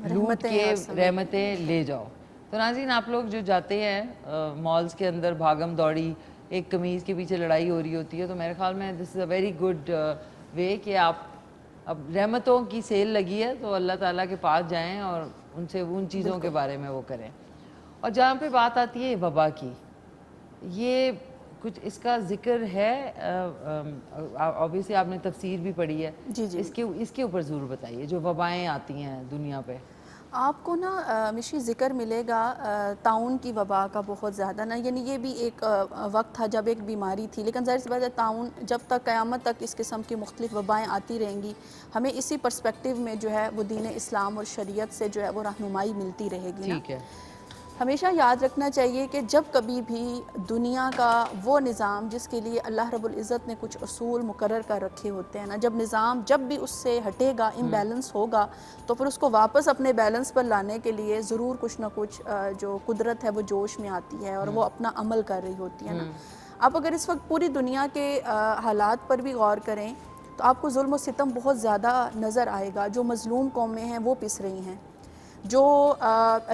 लूट के रहमतें ले जाओ। तो नाज़रीन आप लोग जो जाते हैं मॉल्स के अंदर भागम दौड़ी, एक कमीज़ के पीछे लड़ाई हो रही होती है, तो मेरे ख्याल में this is a very good way कि आप अब रहमतों की सेल लगी है तो अल्लाह ताला के पास जाएं और उनसे उन चीज़ों के बारे में वो करें। और जहाँ पे बात आती है वबा की, ये कुछ इसका जिक्र है, ऑब्वियसली आपने तफसीर भी पढ़ी है
जी जी।
इसके ऊपर ज़रूर बताइए जो वबाएँ आती हैं दुनिया पे।
आपको ना मिशी ज़िक्र मिलेगा ताउन की वबा का बहुत ज़्यादा ना, यानी ये भी एक वक्त था जब एक बीमारी थी, लेकिन ज़ाहिर सी बात है ताउन जब तक क़यामत तक इस किस्म की मुख्तलिफ वबाएँ आती रहेंगी, हमें इसी पर्सपेक्टिव में जो है वो दीन इस्लाम और शरीयत से जो है वो रहनुमाई मिलती रहेगी।
ठीक है,
हमेशा याद रखना चाहिए कि जब कभी भी दुनिया का वो निज़ाम जिसके लिए अल्लाह रब्बुल इज़्ज़त ने कुछ असूल मुकर्रर कर रखे होते हैं ना, जब निज़ाम जब भी उससे हटेगा, इम्बैलेंस होगा, तो फिर उसको वापस अपने बैलेंस पर लाने के लिए ज़रूर कुछ ना कुछ जो कुदरत है वो जोश में आती है और वो अपना अमल कर रही होती है ना। आप अगर इस वक्त पूरी दुनिया के हालात पर भी गौर करें तो आपको जुल्म और सितम बहुत ज़्यादा नज़र आएगा। जो मज़लूम कौमें हैं वो पिस रही हैं, जो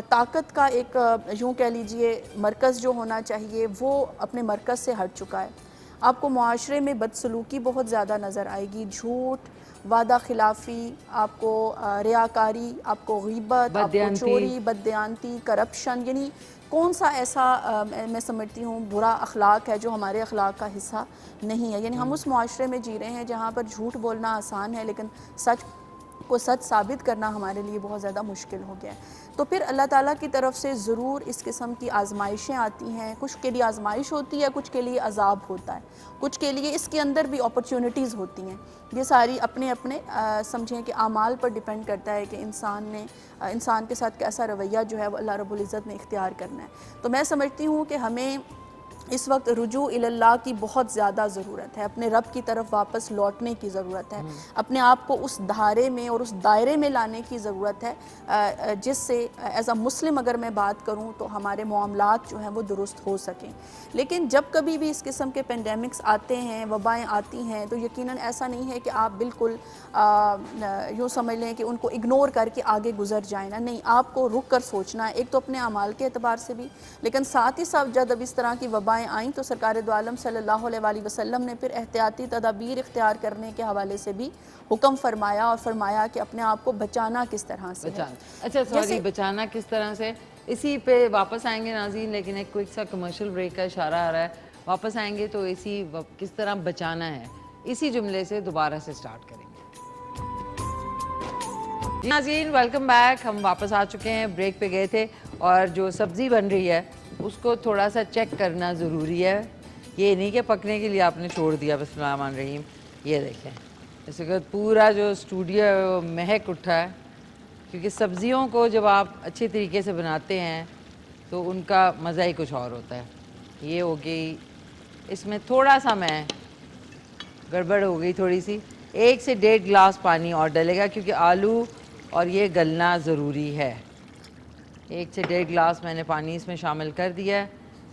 ताकत का एक यूँ कह लीजिए मरकज़ जो होना चाहिए वो अपने मरकज़ से हट चुका है। आपको मुआशरे में बदसलूकी बहुत ज़्यादा नज़र आएगी, झूठ, वादा खिलाफ़ी, आपको रियाकारी, आपको ग़ीबत, आपको चोरी, बददियानती, करप्शन, यानी कौन सा ऐसा मैं समझती हूँ बुरा अखलाक है जो हमारे अखलाक का हिस्सा नहीं है। यानी हम उस मुआशरे में जी रहे हैं जहाँ पर झूठ बोलना आसान है लेकिन सच को सच साबित करना हमारे लिए बहुत ज़्यादा मुश्किल हो गया है। तो फिर अल्लाह ताला की तरफ से ज़रूर इस किस्म की आजमाइशें आती हैं, कुछ के लिए आजमाइश होती है, कुछ के लिए अजाब होता है, कुछ के लिए इसके अंदर भी अपॉर्चुनिटीज़ होती हैं। ये सारी अपने अपने समझें कि आमाल पर डिपेंड करता है कि इंसान के साथ कैसा रवैया जो है वो अल्लाह रब्बुल इज़्ज़त ने इख्तियार करना है। तो मैं समझती हूँ कि हमें इस वक्त रुजू इल्लाह की बहुत ज़्यादा ज़रूरत है, अपने रब की तरफ वापस लौटने की ज़रूरत है, अपने आप को उस धारे में और उस दायरे में लाने की ज़रूरत है जिससे एज़ अ मुस्लिम अगर मैं बात करूँ तो हमारे मामलात जो हैं वो दुरुस्त हो सकें। लेकिन जब कभी भी इस किस्म के पेंडेमिक्स आते हैं, वबाएँ आती हैं, तो यकीनन ऐसा नहीं है कि आप बिल्कुल यूँ समझ लें कि उनको इग्नोर करके आगे गुजर जाए ना, नहीं, आपको रुक कर सोचना है, एक तो अपने अमाल के एतबार से भी, लेकिन साथ ही साथ जब इस तरह की वबाएँ आई तो सरकार दो आलम सल्लल्लाहु अलैहि वसल्लम ने फिर एहतियाती तदाबीर इख्तियार करने के हवाले से भी हुक्म फरमाया और फरमाया कि अपने आप को बचाना किस तरह से है।
अच्छा सॉरी, बचाना किस तरह से, इसी पे वापस आएंगे नाज़रीन, लेकिन एक क्विक सा कमर्शियल ब्रेक का इशारा आ रहा है। वापस आएंगे तो इसी किस तरह बचाना है, इसी जुमले से दोबारा से स्टार्ट करेंगे। नाज़रीन वेलकम बैक, हम वापस आ चुके हैं, ब्रेक पे गए थे और जो सब्ज़ी बन रही है उसको थोड़ा सा चेक करना ज़रूरी है। ये नहीं कि पकने के लिए आपने छोड़ दिया। बिस्मिल्लाहिर्रहमानिर्रहीम, ये देखें इस वक्त पूरा जो स्टूडियो है वो महक उठा है, क्योंकि सब्ज़ियों को जब आप अच्छे तरीके से बनाते हैं तो उनका मज़ा ही कुछ और होता है। ये हो गई, इसमें थोड़ा सा मैं गड़बड़ हो गई थोड़ी सी, 1 से 1.5 गिलास पानी और डलेगा क्योंकि आलू और ये गलना ज़रूरी है। 1 से 1.5 गिलास मैंने पानी इसमें शामिल कर दिया है।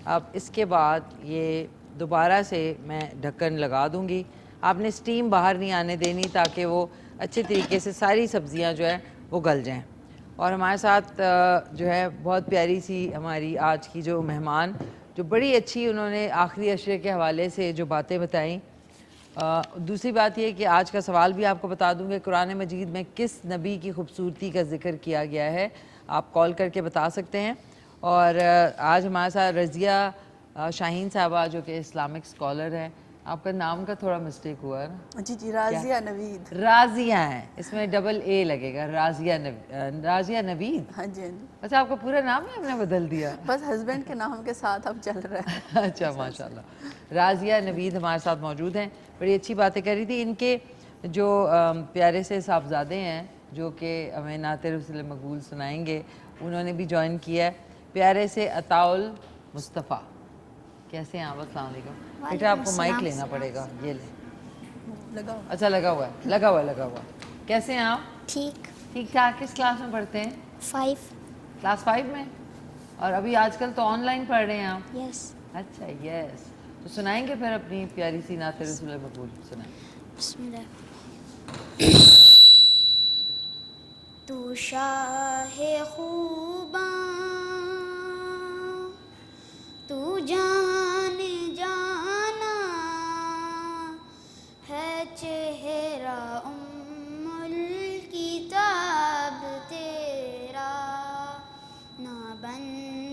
अब इसके बाद ये दोबारा से मैं ढक्कन लगा दूंगी। आपने स्टीम बाहर नहीं आने देनी ताकि वो अच्छे तरीके से सारी सब्ज़ियां जो है वो गल जाएं। और हमारे साथ जो है बहुत प्यारी सी हमारी आज की जो मेहमान, जो बड़ी अच्छी उन्होंने आखिरी अशरे के हवाले से जो बातें बताई। दूसरी बात यह कि आज का सवाल भी आपको बता दूंगी, कुरान मजीद में किस नबी की खूबसूरती का जिक्र किया गया है, आप कॉल करके बता सकते हैं। और आज हमारे साथ रज़िया शाहीन साहबा जो कि इस्लामिक स्कॉलर हैं। आपका नाम का थोड़ा मिस्टेक हुआ है ना?
जी राजिया नवीद।
राजिया हैं, इसमें डबल ए लगेगा, राजिया नवीद।
हाँ जी, हाँ जी।
अच्छा, आपका पूरा नाम ही हमने बदल दिया?
बस हस्बैंड के नाम के साथ अब चल रहा है।
अच्छा माशाल्लाह। राजिया नवीद हमारे साथ मौजूद हैं, बड़ी अच्छी बातें कर रही थी। इनके जो प्यारे से साहबजादे हैं जो कि हमें नाते रसूल मकबूल सुनाएंगे, उन्होंने भी ज्वाइन किया है, प्यारे से अताउल मुस्तफ़ा। कैसे हैं आप? अस्सलाम वालेकुम बेटा, आपको माइक लेना पड़ेगा, ये ले
लगा।
अच्छा लगा हुआ है। कैसे हैं आप? ठीक ठाक। किस क्लास में पढ़ते हैं?
5।
क्लास 5 में। और अभी आजकल तो ऑनलाइन पढ़ रहे हैं आप?
यस।
अच्छा यस। तो सुनाएंगे फिर अपनी प्यारी सी नाते रसूल मकबूल सुनाएं।
बिस्मिल्लाह। तू शाहे खूबा, तू जान जाना है, चेहरा उम्मुल किताब तेरा, ना बन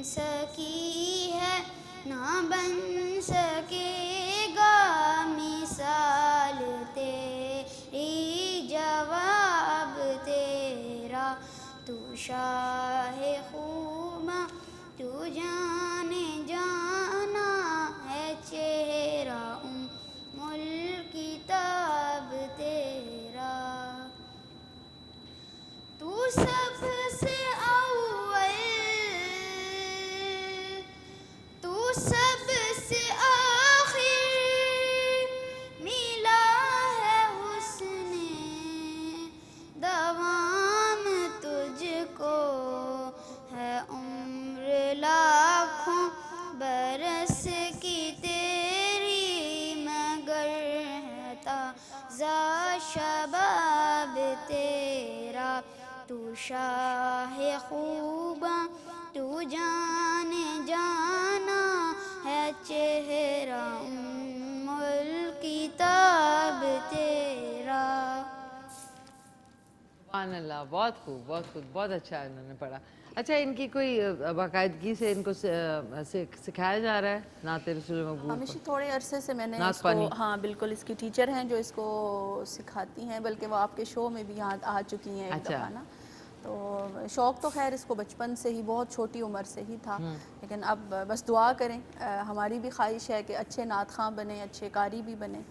सकी है ना बन सकेगा मिसाल तेरी, जवाब तेरा। तू शाहे खूबा, तू जाने जाना है, चेहरा उम्मुल किताब तेरा। तू सबसे अव्वल, तू सबसे आखिर, मिला है हुस्ने दवाम तुझको, है उम्र लाखों बरस की तेरी, मगर है ताज़ा शबाब तेरा। तू शाहे खूबा, तू जाने जाना है, चेहरा उम्मुल किताब तेरा।
सुभान अल्लाह, बहुत खूब, बहुत अच्छा इन्होंने पढ़ा। अच्छा, इनकी कोई बाकायदगी से इनको सिखाया जा रहा है नाते रसूल मकबूल?
हमेशा थोड़े अरसे से मैंने
नात
इसको,
पानी।
हाँ बिल्कुल, इसकी टीचर हैं जो इसको सिखाती हैं, बल्कि वो आपके शो में भी यहाँ आ चुकी हैं एक
अच्छा।
दफ़ा ना। तो शौक़ तो खैर इसको बचपन से ही, बहुत छोटी उम्र से ही था, लेकिन अब बस दुआ करें, हमारी भी ख्वाहिश है कि अच्छे नात ख़ां बने, अच्छे कारी भी बने,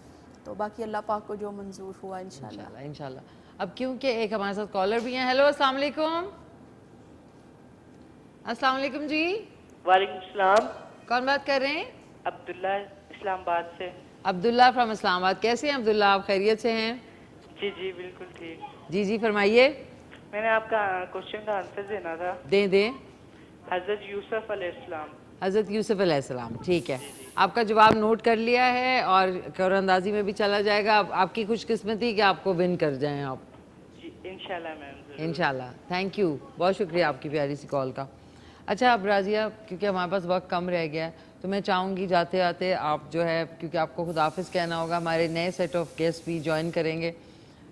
तो बाकी अल्लाह पाक को जो मंजूर हुआ इंशाल्लाह।
इंशाल्लाह। अब क्योंकि एक हमारे साथ कॉलर भी हैं। हेलो, अस्सलाम वालेकुम। अस्सलाम वालेकुम जी।
वालेकुम सलाम।
कौन बात कर रहे हैं?
अब्दुल्ला इस्लामाबाद से।
अब्दुल्ला फ्रॉम इस्लामाबाद। कैसे हैं अब्दुल्ला, आप खैरियत से हैं?
जी जी बिल्कुल ठीक।
जी जी फरमाइए।
मैंने आपका क्वेश्चन का आंसर देना था।
दें।
हज़रत यूसुफ अलैहिस्सलाम।
हज़रत यूसुफ अलैहिस्सलाम, ठीक है। आपका जवाब नोट कर लिया है और कौरंदाजी में भी चला जाएगा। अब आपकी खुशकिस्मती कि आपको विन कर जाएं आप।
जी इंशाल्लाह मैम।
इंशाल्लाह। थैंक यू, बहुत शुक्रिया आपकी प्यारी सी कॉल का। अच्छा अब राजिया, क्योंकि हमारे पास वक्त कम रह गया है तो मैं चाहूँगी जाते आते आप जो है, क्योंकि आपको खुदाफिज़ कहना होगा, हमारे नए सेट ऑफ गेस्ट भी ज्वाइन करेंगे।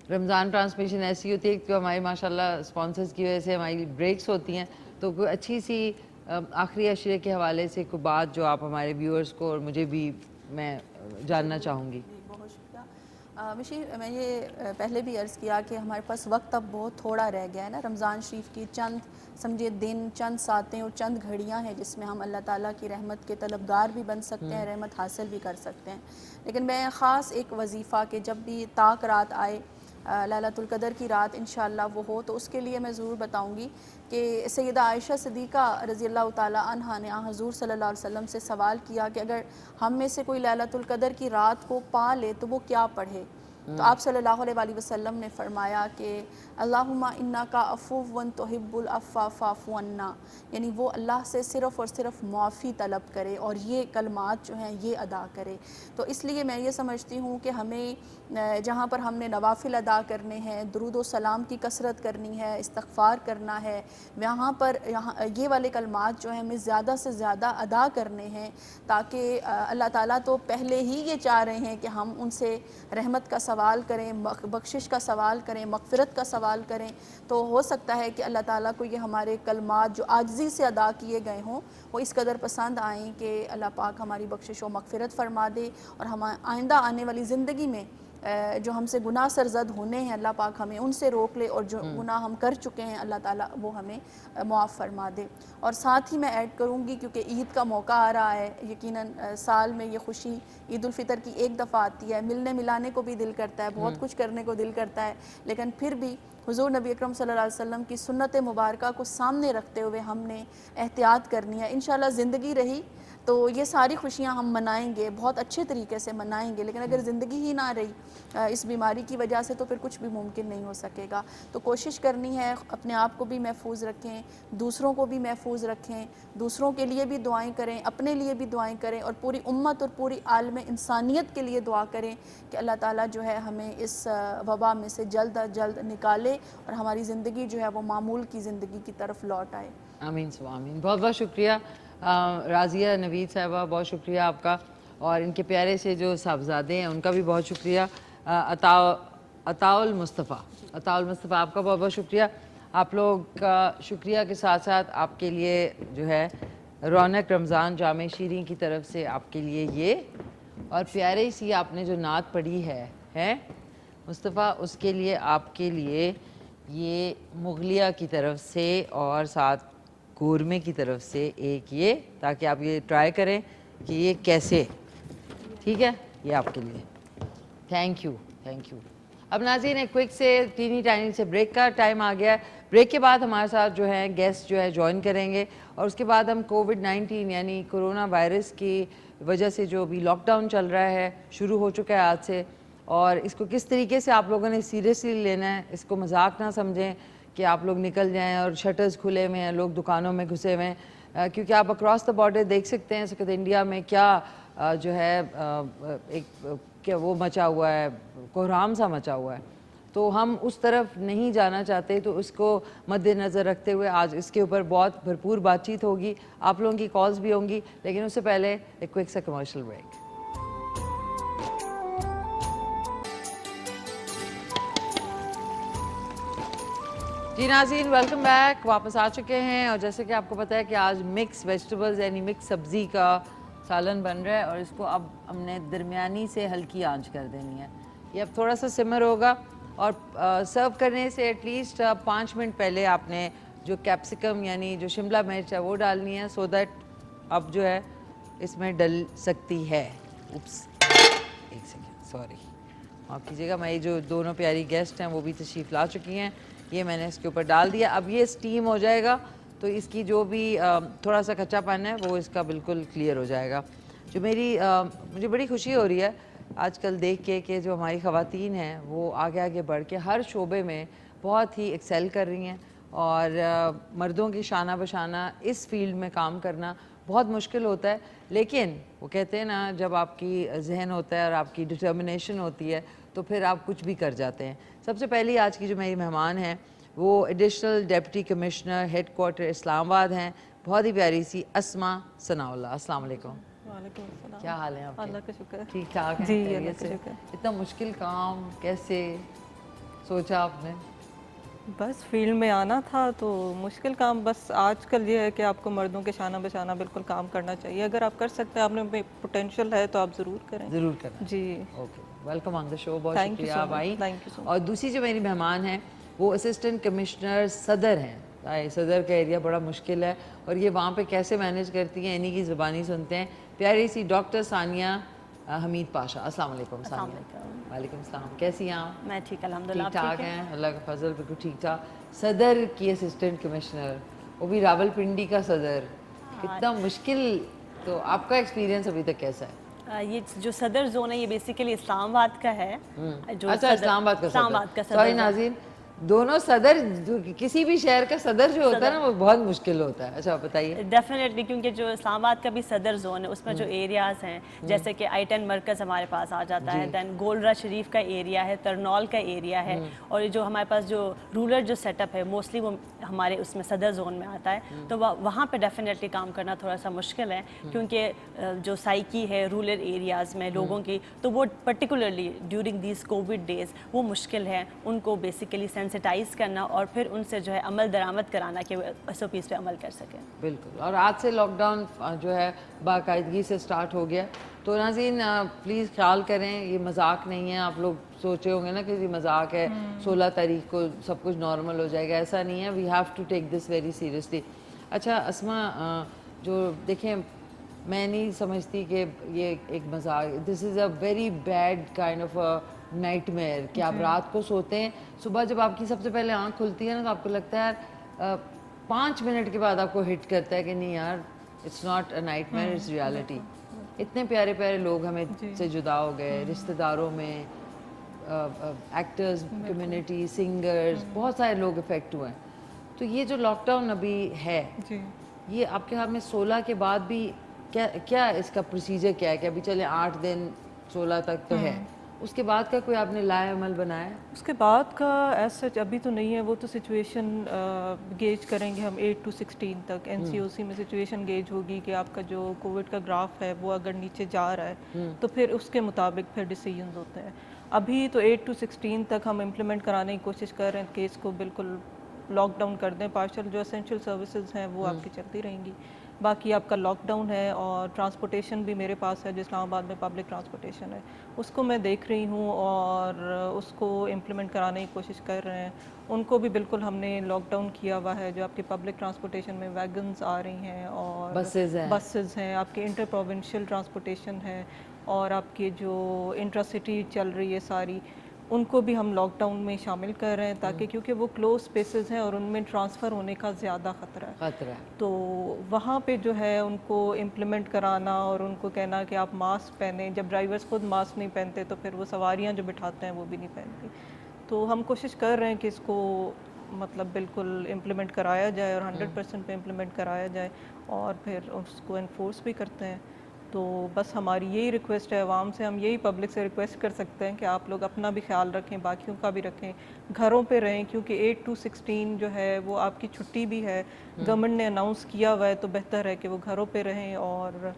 रमज़ान ट्रांसमिशन ऐसी होती है कि हमारी माशाल्लाह स्पॉन्सर्स की वजह से हमारी ब्रेक्स होती हैं, तो कोई अच्छी सी आखिरी अशरे के हवाले से कोई बात जो आप हमारे व्यूअर्स को और मुझे भी मैं जानना चाहूँगी।
बहुत शुक्रिया मिशी। मैं ये पहले भी अर्ज़ किया कि हमारे पास वक्त अब बहुत थोड़ा रह गया है ना। रमज़ान शरीफ की चंद समझिए दिन, चंद सातें और चंद घड़ियां हैं जिसमें हम अल्लाह ताला की रहमत के तलबगार भी बन सकते हैं, रहमत हासिल भी कर सकते हैं। लेकिन मैं ख़ास एक वजीफ़ा के जब भी ताक रात आए, लैलतुल क़दर की रात इंशाअल्लाह वो हो, तो उसके लिए मैं ज़रूर बताऊँगी कि सैयदा आयशा सिद्दीक़ा रज़ियल्लाहु ताला अन्हा ने हुज़ूर सल्लल्लाहु अलैहि वसल्लम से सवाल किया कि अगर हम में से कोई लैलतुल क़दर की रात को पा ले तो वो क्या पढ़े। तो आप सल्लल्लाहु अलैहि वसल्लम ने फरमाया कि अल्लाहुम्मा इन्नका अफ़ुव्वन तुहिब्बुल अफ़्फ़ा फ़अफ़ु अन्ना, यानी वो अल्लाह से सिर्फ़ और सिर्फ माफ़ी तलब करे और ये कलमात जो हैं ये अदा करे। तो इसलिए मैं ये समझती हूँ कि हमें जहाँ पर हमने नवाफिल अदा करने हैं, दुरूद व सलाम की कसरत करनी है, इस्तग़फ़ार करना है, वहाँ पर ये वाले कलमात जो हैं हमें ज़्यादा से ज़्यादा अदा करने हैं, ताकि अल्लाह ताला तो पहले ही ये चाह रहे हैं कि हम उनसे रहमत का सवाल करें, बख्शिश का सवाल करें, मग़फ़िरत का सवाल करें। तो हो सकता है कि अल्लाह ताला को ये हमारे कलमात जो आजिज़ी से अदा किए गए हों वो इस कदर पसंद आएँ कि अल्लाह पाक हमारी बख्शिश व मग़फ़िरत फ़रमा दे और हम आइंदा आने वाली ज़िंदगी में जो हमसे गुनाह सरजद होने हैं अल्लाह पाक हमें उनसे रोक ले, और जो गुनाह हम कर चुके हैं अल्लाह ताला वो हमें मुआफ़ फरमा दे। और साथ ही मैं ऐड करूँगी, क्योंकि ईद का मौका आ रहा है, यकीनन साल में ये खुशी ईद उल फ़ितर की एक दफ़ा आती है, मिलने मिलाने को भी दिल करता है, बहुत कुछ करने को दिल करता है, लेकिन फिर भी हुज़ूर नबी अकरम सल्लल्लाहु अलैहि वसल्लम की सुन्नत मुबारका को सामने रखते हुए हमने एहतियात करनी है। इंशाअल्लाह ज़िंदगी रही तो ये सारी खुशियाँ हम मनाएंगे, बहुत अच्छे तरीके से मनाएंगे, लेकिन अगर ज़िंदगी ही ना रही इस बीमारी की वजह से तो फिर कुछ भी मुमकिन नहीं हो सकेगा। तो कोशिश करनी है अपने आप को भी महफूज रखें, दूसरों को भी महफूज रखें, दूसरों के लिए भी दुआएं करें, अपने लिए भी दुआएं करें और पूरी उम्मत और पूरी आलम इंसानियत के लिए दुआ करें कि अल्लाह ताला जो है हमें इस वबा में से जल्द अज जल्द निकाले और हमारी ज़िंदगी जो है वो मामूल की ज़िंदगी की तरफ लौट आए।
आमीन सो आमीन। बहुत बहुत शुक्रिया राज़िया नवीद साहिबा, बहुत शुक्रिया आपका, और इनके प्यारे से जो साहबजादे हैं उनका भी बहुत शुक्रिया। अताउल मुस्तफ़ा आपका बहुत बहुत शुक्रिया। आप लोग का शुक्रिया के साथ साथ आपके लिए जो है रौनक रमज़ान जामे शीरीं की तरफ से आपके लिए ये और प्यारे सी आपने जो नात पढ़ी है मुस्तफ़ा, उसके लिए आपके लिए ये मुगलिया की तरफ से और साथ गोरमे की तरफ से एक ये, ताकि आप ये ट्राई करें कि ये कैसे, ठीक है, ये आपके लिए। Thank you. अब नाज़रीन एक क्विक से टीनी टाइनी से ब्रेक का टाइम आ गया है। ब्रेक के बाद हमारे साथ जो है गेस्ट जो है ज्वाइन करेंगे और उसके बाद हम कोविड-19 यानी कोरोना वायरस की वजह से जो भी लॉकडाउन चल रहा है, शुरू हो चुका है आज से, और इसको किस तरीके से आप लोगों ने सीरियसली लेना है, इसको मजाक ना समझें कि आप लोग निकल जाएं और शटर्स खुले हुए हैं, लोग दुकानों में घुसे हुए हैं, क्योंकि आप अक्रॉस द बॉर्डर देख सकते हैं सकत इंडिया में क्या जो है एक क्या वो मचा हुआ है, कोहराम सा मचा हुआ है। तो हम उस तरफ नहीं जाना चाहते, तो उसको मद्देनज़र रखते हुए आज इसके ऊपर बहुत भरपूर बातचीत होगी, आप लोगों की कॉल्स भी होंगी, लेकिन उससे पहले एक क्विक सा कमर्शियल ब्रेक। जी नाज़रीन वेलकम बैक, वापस आ चुके हैं और जैसे कि आपको पता है कि आज मिक्स वेजिटेबल्स यानी मिक्स सब्ज़ी का सालन बन रहा है और इसको अब हमने दरमियानी से हल्की आंच कर देनी है। ये अब थोड़ा सा सिमर होगा और सर्व करने से एटलीस्ट 5 मिनट पहले आपने जो कैप्सिकम यानी जो शिमला मिर्च है वो डालनी है, सो दैट अब जो है इसमें डल सकती है। उप्स, एक सेकेंड, सॉरी, माफ़ कीजिएगा। मैं ये जो दोनों प्यारी गेस्ट हैं वो भी तशरीफ़ ला चुकी हैं, ये मैंने इसके ऊपर डाल दिया। अब ये स्टीम हो जाएगा तो इसकी जो भी थोड़ा सा कच्चापन है वो इसका बिल्कुल क्लियर हो जाएगा। जो मुझे बड़ी खुशी हो रही है आजकल देख के कि जो हमारी ख़वातीन हैं वो आगे आगे बढ़ के हर शोबे में बहुत ही एक्सेल कर रही हैं और मर्दों की शाना बशाना इस फील्ड में काम करना बहुत मुश्किल होता है, लेकिन वो कहते हैं ना जब आपकी जहन होता है और आपकी डिटर्मिनेशन होती है तो फिर आप कुछ भी कर जाते हैं। सबसे पहली आज की जो मेरी मेहमान हैं वो additional deputy commissioner headquarter Islamabad हैं, बहुत ही प्यारी सी अस्मा सनाउल्लाह। अस्सलाम वालेकुम।
वालेकुम अस्सलाम।
क्या हाल है आपके?
अल्लाह का शुक्र है।
ठीक ठाक है?
जी,
खैरियत
अल्लाह का
से?
शुक्र है।
इतना मुश्किल काम कैसे सोचा आपने?
बस फील्ड में आना था तो मुश्किल काम, बस आजकल ये है कि आपको मर्दों के शाना बशाना बिल्कुल काम करना चाहिए। अगर आप कर सकते हैं, आप में पोटेंशियल है तो आप ज़रूर करें।
ज़रूर करना।
जी,
okay, welcome on the show. बहुत
Thank you
शुक्रिया
so
आप
much.
आई।
Thank you so much.
और दूसरी जो मेरी मेहमान हैं वो असिस्टेंट कमिश्नर सदर हैं। सदर का एरिया बड़ा मुश्किल है और ये वहाँ पे कैसे मैनेज करती हैं इन्हीं की ज़ुबानी सुनते हैं। प्यारी सी डॉक्टर सानिया हमीद पाशा। अस्सलाम वालेकुम सानिया। वालेकुम सलाम। कैसी हैं आप?
मैं ठीक अल्हम्दुलिल्लाह।
ठीक ठाक हैं, अल्लाह का फजल, बिल्कुल ठीक ठाक। सदर की असिस्टेंट कमिश्नर, वो भी रावलपिंडी का सदर, कितना मुश्किल। तो आपका एक्सपीरियंस अभी तक कैसा है?
ये जो सदर जोन है ये बेसिकली इस्लामाबाद का है। जो
अच्छा, इस्लामाबाद का
सदर।
सॉरी नाज़रीन, दोनों सदर किसी भी शहर का सदर जो होता है ना वो बहुत मुश्किल होता है। अच्छा बताइए।
डेफिनेटली, क्योंकि जो इस्लामाबाद का भी सदर जोन है उसमें जो एरियाज़ हैं जैसे कि I-10 मरकज़ हमारे पास आ जाता है, दैन गोलरा शरीफ का एरिया है, तरनौल का एरिया है, और ये जो हमारे पास जो रूरल जो सेटअप है मोस्टली वो हमारे उसमें सदर जोन में आता है। तो वहाँ पे डेफिनेटली काम करना थोड़ा सा मुश्किल है क्योंकि जो साइकी है रूरल एरियाज़ में लोगों की, तो वो particularly during these Covid days वो मुश्किल है उनको बेसिकली सेंसिटाइज करना और फिर उनसे जो है अमल दरामद कराना कि वो SOPs पे अमल कर सकें।
बिल्कुल। और आज से लॉकडाउन जो है बाकायदगी से स्टार्ट हो गया, तो नाज़रीन प्लीज़ ख्याल करें, ये मजाक नहीं है। आप लोग सोचे होंगे ना कि ये मजाक है, 16 तारीख को सब कुछ नॉर्मल हो जाएगा, ऐसा नहीं है। We have to take this very seriously. अच्छा अस्मा, जो देखें मैं नहीं समझती कि ये एक मजाक, this is a very bad kind of a nightmare कि आप रात को सोते हैं, सुबह जब आपकी सबसे पहले आंख खुलती है ना तो आपको लगता है यार 5 मिनट के बाद आपको हिट करता है कि नहीं यार, it's not a nightmare, it's reality. इतने प्यारे प्यारे लोग हमें से जुदा हो गए, रिश्तेदारों में, एक्टर्स कम्युनिटी, सिंगर्स, बहुत सारे लोग इफेक्ट हुए हैं। तो ये जो लॉकडाउन अभी है ये आपके ख्याल में 16 के बाद भी क्या इसका प्रोसीजर क्या है कि अभी चले 8 दिन 16 तक तो है, उसके बाद का कोई आपने लाए अमल बनाया?
उसके बाद का ऐसा अभी तो नहीं है, वो तो सिचुएशन गेज करेंगे हम 8 to 16 तक। NCOC में सिचुएशन गेज होगी कि आपका जो कोविड का ग्राफ है वो अगर नीचे जा रहा है तो फिर उसके मुताबिक फिर डिसीजंस होते हैं। अभी तो 8 to 16 तक हम इम्प्लीमेंट कराने की कोशिश कर रहे हैं कि इसको बिल्कुल लॉकडाउन कर दें। पार्शल जो एसेंशियल सर्विसेज हैं वो आपकी चलती रहेंगी, बाकी आपका लॉकडाउन है। और ट्रांसपोर्टेशन भी मेरे पास है, जो इस्लामाबाद में पब्लिक ट्रांसपोर्टेशन है उसको मैं देख रही हूँ और उसको इम्प्लीमेंट कराने की कोशिश कर रहे हैं। उनको भी बिल्कुल हमने लॉकडाउन किया हुआ है। जो आपके पब्लिक ट्रांसपोर्टेशन में वैगन्स आ रही हैं और बसेज हैं, आपके इंटर प्रोविंशियल ट्रांसपोर्टेशन है और आपकी जो इंट्रासिटी चल रही है सारी, उनको भी हम लॉकडाउन में शामिल कर रहे हैं ताकि क्योंकि वो क्लोज स्पेसेस हैं और उनमें ट्रांसफ़र होने का ज़्यादा ख़तरा है। तो वहाँ पे जो है उनको इम्प्लीमेंट कराना और उनको कहना कि आप मास्क पहने। जब ड्राइवर्स खुद मास्क नहीं पहनते तो फिर वो सवारियाँ जो बिठाते हैं वो भी नहीं पहनती। तो हम कोशिश कर रहे हैं कि इसको मतलब बिल्कुल इम्प्लीमेंट कराया जाए और 100% पे इम्प्लीमेंट कराया जाए और फिर उसको इन्फोर्स भी करते हैं। तो बस हमारी यही रिक्वेस्ट है आवाम से, हम यही पब्लिक से रिक्वेस्ट कर सकते हैं कि आप लोग अपना भी ख्याल रखें, बाकियों का भी रखें, घरों पे रहें क्योंकि 8 to 16 जो है वो आपकी छुट्टी भी है, गवर्नमेंट ने अनाउंस किया हुआ है। तो बेहतर है कि वो घरों पे रहें और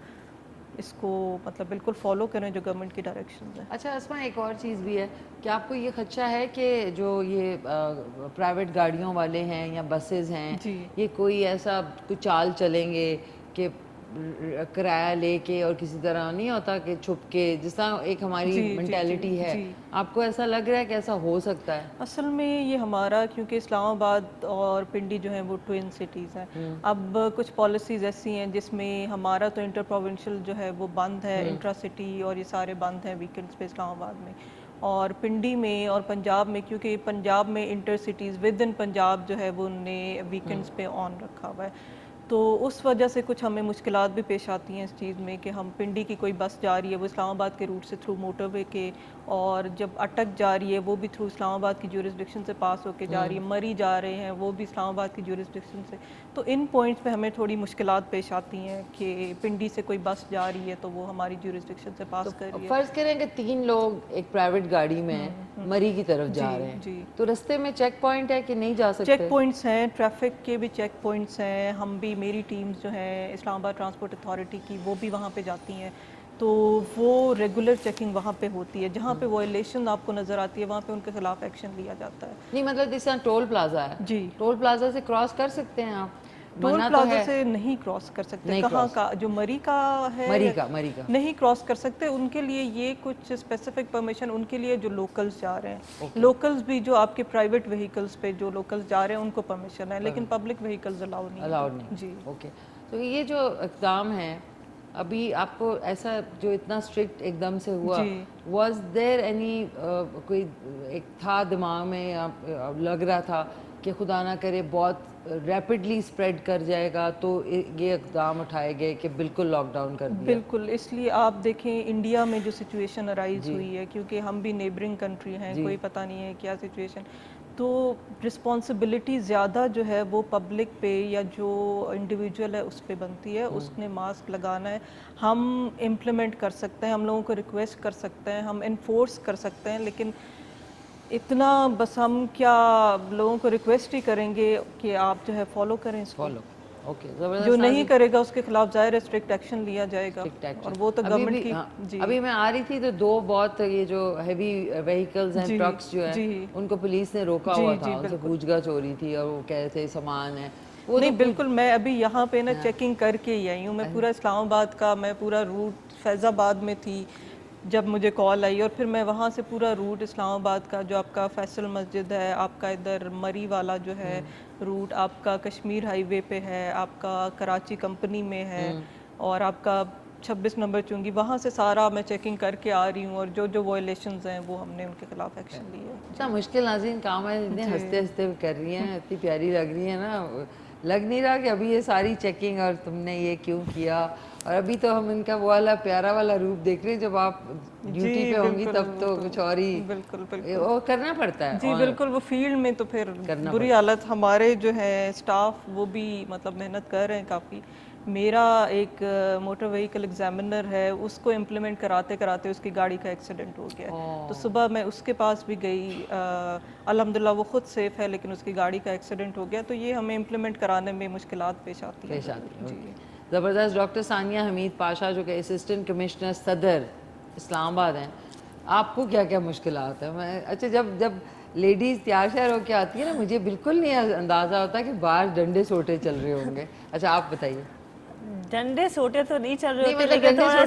इसको मतलब बिल्कुल फॉलो करें जो गवर्नमेंट की डायरेक्शन है।
अच्छा अस्मा, एक और चीज़ भी है कि आपको ये खदशा है कि जो ये प्राइवेट गाड़ियों वाले हैं या बसेस हैं ये कोई ऐसा कुछ चाल चलेंगे कि किराया लेके और किसी तरह नहीं होता कि छुप के, जिस तरह एक हमारी मेंटालिटी है, आपको ऐसा लग रहा है कि ऐसा हो सकता है?
असल में ये हमारा क्योंकि इस्लामाबाद और पिंडी जो है वो ट्विन सिटीज़ हैं। अब कुछ पॉलिसीज़ ऐसी हैं जिसमें हमारा तो इंटर प्रोविंशियल जो है वो बंद है, इंट्रा सिटी और ये सारे बंद हैं वीकेंड्स पे इस्लामाबाद में। और पिंडी में और पंजाब में, क्योंकि पंजाब में inter cities with in Punjab जो है वो उनने वीकेंड्स पे ऑन रखा हुआ है। तो उस वजह से कुछ हमें मुश्किलात भी पेश आती हैं इस चीज़ में कि हम पिंडी की कोई बस जा रही है वो इस्लामाबाद के रूट से थ्रू मोटरवे के, और जब अटक जा रही है वो भी थ्रू इस्लामाबाद की ज्यूरिसडिक्शन से पास होके जा रही है, मरी जा रहे हैं वो भी इस्लामाबाद की ज्यूरिसडिक्शन से। तो इन पॉइंट्स पे हमें थोड़ी मुश्किलात पेश आती हैं कि पिंडी से कोई बस जा रही है तो वो हमारी ज्यूरिसडिक्शन से पास कर रही है।
फर्ज करें कि 3 लोग एक प्राइवेट गाड़ी में मरी की तरफ जा रहे हैं, तो रास्ते में चेक पॉइंट है कि नहीं जा सकते?
चेक पॉइंट्स हैं, ट्रैफिक के भी चेक पॉइंट्स हैं। हम भी, मेरी टीम्स जो है इस्लामाबाद ट्रांसपोर्ट अथॉरिटी की, वो भी वहाँ पे जाती हैं, तो वो रेगुलर चेकिंग वहाँ पे होती है। जहाँ पे वायलेशन आपको नज़र आती है वहाँ पे उनके खिलाफ एक्शन लिया जाता है।
नहीं मतलब जिस तरह टोल प्लाजा है
जी,
टोल प्लाजा से क्रॉस कर सकते हैं आप?
टोल प्लाजा से नहीं क्रॉस कर सकते। कहाँ का? जो मरी का है, मरी का नहीं क्रॉस कर सकते। उनके लिए ये कुछ स्पेसिफिक परमिशन, उनके लिए जो लोकल्स जा रहे हैं, लोकल्स भी जो आपके प्राइवेट व्हीकल्स पे जो लोकल्स जा रहे हैं उनको परमिशन है, लेकिन पब्लिक व्हीकल्स अलाउड नहीं। जी
ओके। तो ये जो इक़दाम है अभी आपको ऐसा जो इतना स्ट्रिक्ट एकदम से हुआ, वाज देयर एनी कोई एक था दिमाग में या लग रहा था कि खुदा ना करे बहुत रैपिडली स्प्रेड कर जाएगा तो ये इक़दाम उठाए गए कि बिल्कुल लॉकडाउन कर दिया?
बिल्कुल, इसलिए आप देखें इंडिया में जो सिचुएशन अराइज हुई है, क्योंकि हम भी नेबरिंग कंट्री हैं, कोई पता नहीं है क्या सिचुएशन, तो रिस्पॉन्सिबिलिटी ज़्यादा जो है वो पब्लिक पे या जो इंडिविजुअल है उस पर बनती है। उसने मास्क लगाना है, हम इम्प्लीमेंट कर सकते हैं, हम लोगों को रिक्वेस्ट कर सकते हैं, हम इन्फोर्स कर सकते हैं, लेकिन इतना बस हम क्या लोगों को रिक्वेस्ट ही करेंगे कि आप जो है फॉलो करें इसको।
ओके,
जो नहीं करेगा उसके खिलाफ ज़ाहिर स्ट्रिक्ट एक्शन लिया जाएगा, और वो तो गवर्नमेंट की। जी,
अभी मैं आ रही थी तो 2 बहुत ये जो हेवी व्हीकल्स हैं, ट्रक्स जो है, उनको पुलिस ने रोका हुआ था, उनसे पूछताछ हो रही थी और वो कह रहे थे सामान है वो।
नहीं बिल्कुल, मैं अभी यहाँ पे ना चेकिंग करके ही आई हूँ। मैं पूरा इस्लामाबाद का, मैं पूरा रूट फैज़ाबाद में थी जब मुझे कॉल आई, और फिर मैं वहाँ से पूरा रूट इस्लामाबाद का जो आपका फैसल मस्जिद है, आपका इधर मरी वाला जो है रूट, आपका कश्मीर हाईवे पे है, आपका कराची कंपनी में है, और आपका 26 नंबर चुंगी, वहाँ से सारा मैं चेकिंग करके आ रही हूँ, और जो जो वायलेशंस हैं वो हमने उनके खिलाफ एक्शन लिए है।
अच्छा मुश्किल नाज़रीन काम है, इतने हंसते हंसते कर रही हैं, इतनी प्यारी लग रही है ना, लग नहीं रहा कि अभी ये सारी चेकिंग और तुमने ये क्यों किया। और अभी तो हम इनका वो वाला प्यारा वाला रूप देख रहे हैं, जब आप ड्यूटी पे होंगी तब तो कुछ और ही
बिल्कुल
वो करना पड़ता है।
जी बिल्कुल, वो फील्ड में तो फिर बुरी हालत। हमारे जो है स्टाफ वो भी मतलब मेहनत कर रहे हैं काफ़ी। मेरा एक मोटर व्हीकल एग्जामिनर है, उसको इम्प्लीमेंट कराते कराते उसकी गाड़ी का एक्सीडेंट हो गया, तो सुबह मैं उसके पास भी गई, अल्हम्दुलिल्लाह वो खुद सेफ है, लेकिन उसकी गाड़ी का एक्सीडेंट हो गया। तो ये हमें इम्प्लीमेंट कराने में मुश्किलात पेश आती हैं।
ज़बरदस्त। डॉक्टर सानिया हमीद पाशा जो कि असिस्टेंट कमिश्नर सदर इस्लामाबाद हैं, आपको क्या क्या मुश्किलात है? मैं अच्छा जब लेडीज़ तैयार श्यार होकर आती है ना, मुझे बिल्कुल नहीं अंदाज़ा होता कि बाहर डंडे सोटे चल रहे होंगे। अच्छा आप बताइए।
डंडे सोटे तो नहीं चल रहे होते, लेकिन थोड़ा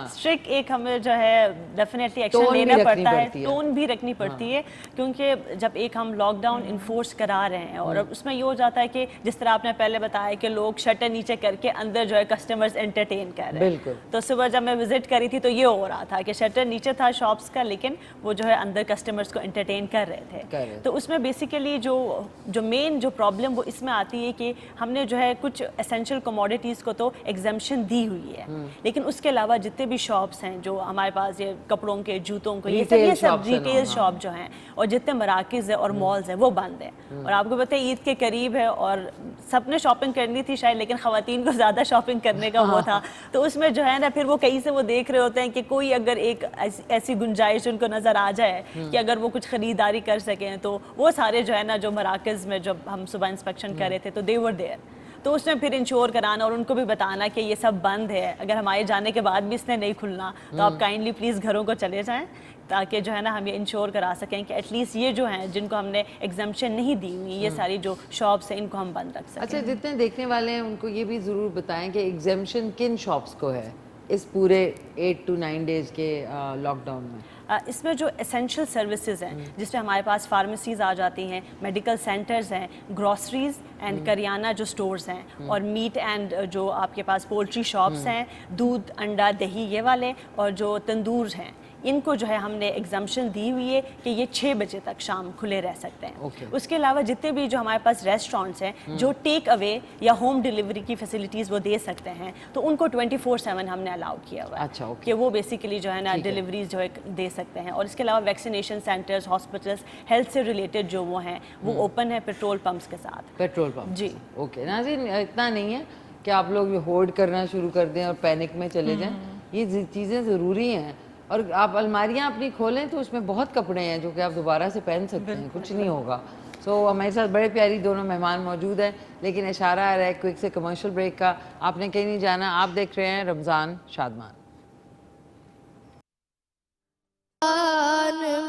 स्ट्रिक्ट एक हमें जो है डेफिनेटली एक्शन लेना पड़ता है, टोन भी रखनी पड़ती है, क्योंकि जब एक हम लॉकडाउन इन्फोर्स करा रहे हैं, और उसमें ये हो जाता है कि जिस तरह आपने पहले बताया कि लोग शटर नीचे करके अंदर जो है कस्टमर्स एंटरटेन कर रहे हैं। तो सुबह जब मैं विजिट करी थी तो ये हो रहा था कि शटर नीचे था शॉप्स का, लेकिन वो जो है अंदर कस्टमर्स को एंटरटेन कर रहे थे। तो उसमें बेसिकली जो मेन जो प्रॉब्लम वो इसमें आती है कि हमने जो है कुछ एसेंशियल कमोडिटीज़ को तो एग्जम्पशन दी हुई है, लेकिन उसके अलावा जितने भी शॉप्स हैं जो हमारे पास, ये कपड़ों के, जूतों को, ये सब रिटेल शॉप जो हैं, और जितने मराकिज़ है और मॉल्स हैं वो बंद हैं। और आपको पता है ईद के करीब है और सबने शॉपिंग करनी थी शायद, लेकिन ख़वातीन को ज़्यादा शॉपिंग करने का वो था, तो उसमें जो है ना फिर वो कहीं से वो देख रहे होते हैं कि कोई अगर एक ऐसी गुंजाइश उनको नज़र आ जाए कि अगर वो कुछ ख़रीदारी कर सकें, तो वो सारे जो है ना जो मराकिज़ में जब हम सुबह इंस्पेक्शन कर रहे थे तो दे वर देयर, तो उसमें फिर इंश्योर कराना और उनको भी बताना कि ये सब बंद है, अगर हमारे जाने के बाद भी इसने नहीं खुलना तो आप काइंडली प्लीज़ घरों को चले जाएं, ताकि जो है ना हम ये इंश्योर करा सकें कि एटलीस्ट ये जो हैं जिनको हमने एग्जाम्पशन नहीं दी हुई, ये सारी जो शॉप्स हैं इनको हम बंद रख सकें।
अच्छा, जितने देखने वाले हैं उनको ये भी ज़रूर बताएं कि एग्जाम्पशन किन शॉप्स को है इस पूरे 8 to 9 डेज़ के लॉकडाउन में?
इसमें जो एसेंशियल सर्विसेज हैं, जिसमें हमारे पास फार्मेसीज़ आ जाती हैं, मेडिकल सेंटर्स हैं, ग्रॉसरीज एंड करियाना जो स्टोर्स हैं, और मीट एंड जो आपके पास पोल्ट्री शॉप्स हैं, दूध, अंडा, दही, ये वाले, और जो तंदूर हैं, इनको जो है हमने एग्जाम्पशन दी हुई है कि ये 6 बजे तक शाम खुले रह सकते हैं।
Okay.
उसके अलावा जितने भी जो हमारे पास रेस्टोरेंट्स हैं जो टेक अवे या होम डिलीवरी की फैसिलिटीज़ वो दे सकते हैं, तो उनको 24/7 हमने अलाउ किया हुआ है।
अच्छा, okay.
कि वो बेसिकली जो है ना
ठीक है।
डिलीवरीज जो है दे सकते हैं। और इसके अलावा वैक्सीनेशन सेंटर्स, हॉस्पिटल्स, हेल्थ से रिलेटेड जो वो हैं वो ओपन है पेट्रोल पंप्स के साथ।
पेट्रोल पंप
जी।
ओके नाज़रीन, इतना नहीं है कि आप लोग होर्ड करना शुरू कर दें और पैनिक में चले जाएं। ये चीज़ें ज़रूरी हैं। और आप अलमारियां अपनी खोलें तो उसमें बहुत कपड़े हैं जो कि आप दोबारा से पहन सकते हैं, कुछ नहीं होगा। सो हमारे साथ बड़े प्यारी दोनों मेहमान मौजूद हैं, लेकिन इशारा आ रहा है क्विक से कमर्शियल ब्रेक का। आपने कहीं नहीं जाना, आप देख रहे हैं रमज़ान शादमान।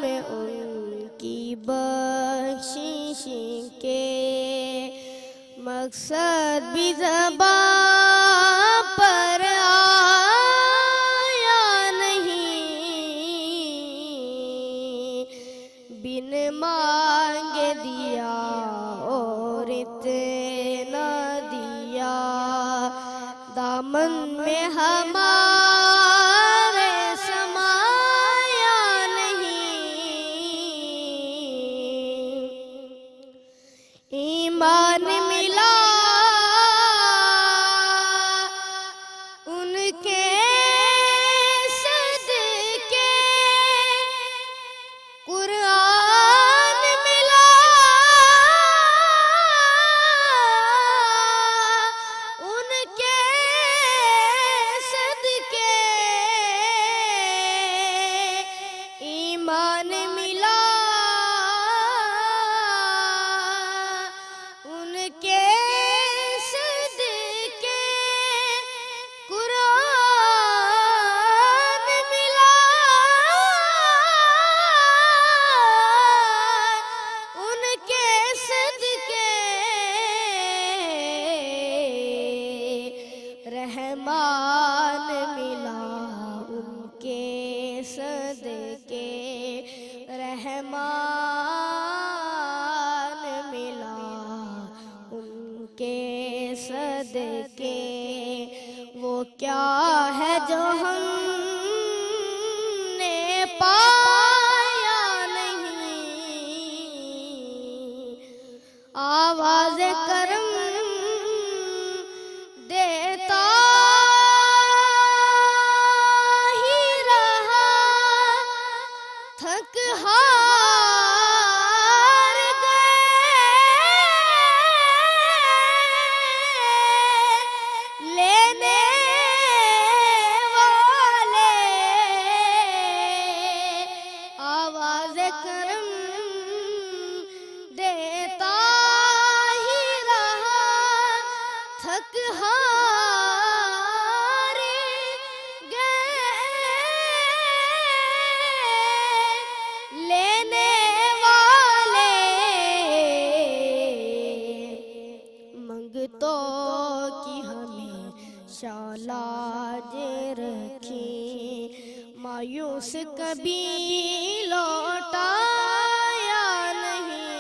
में उनकी बख्शिश के मकसद भी ज़बां पर आया नहीं, बिन मांगे दिया और इतना दिया, दामन में हमारे समाया नहीं, ईमान मिला उनके सदके, कुरान मिला उनके सदके, ईमान मिला उनके सदके, कुरान मिला उनके सदके, रहमान मिला उनके सदके, रहमान मिला उनके सदके, वो क्या है जो हमने पाया नहीं, आवाज़ करम देता ही रहा, थक हार गए लेने वाले, आवाज़ करम देता ही रहा, थक हार गए लेने वाले, मंगतों की हमेशा लाज रखी, मायूस कभी लौटाया नहीं,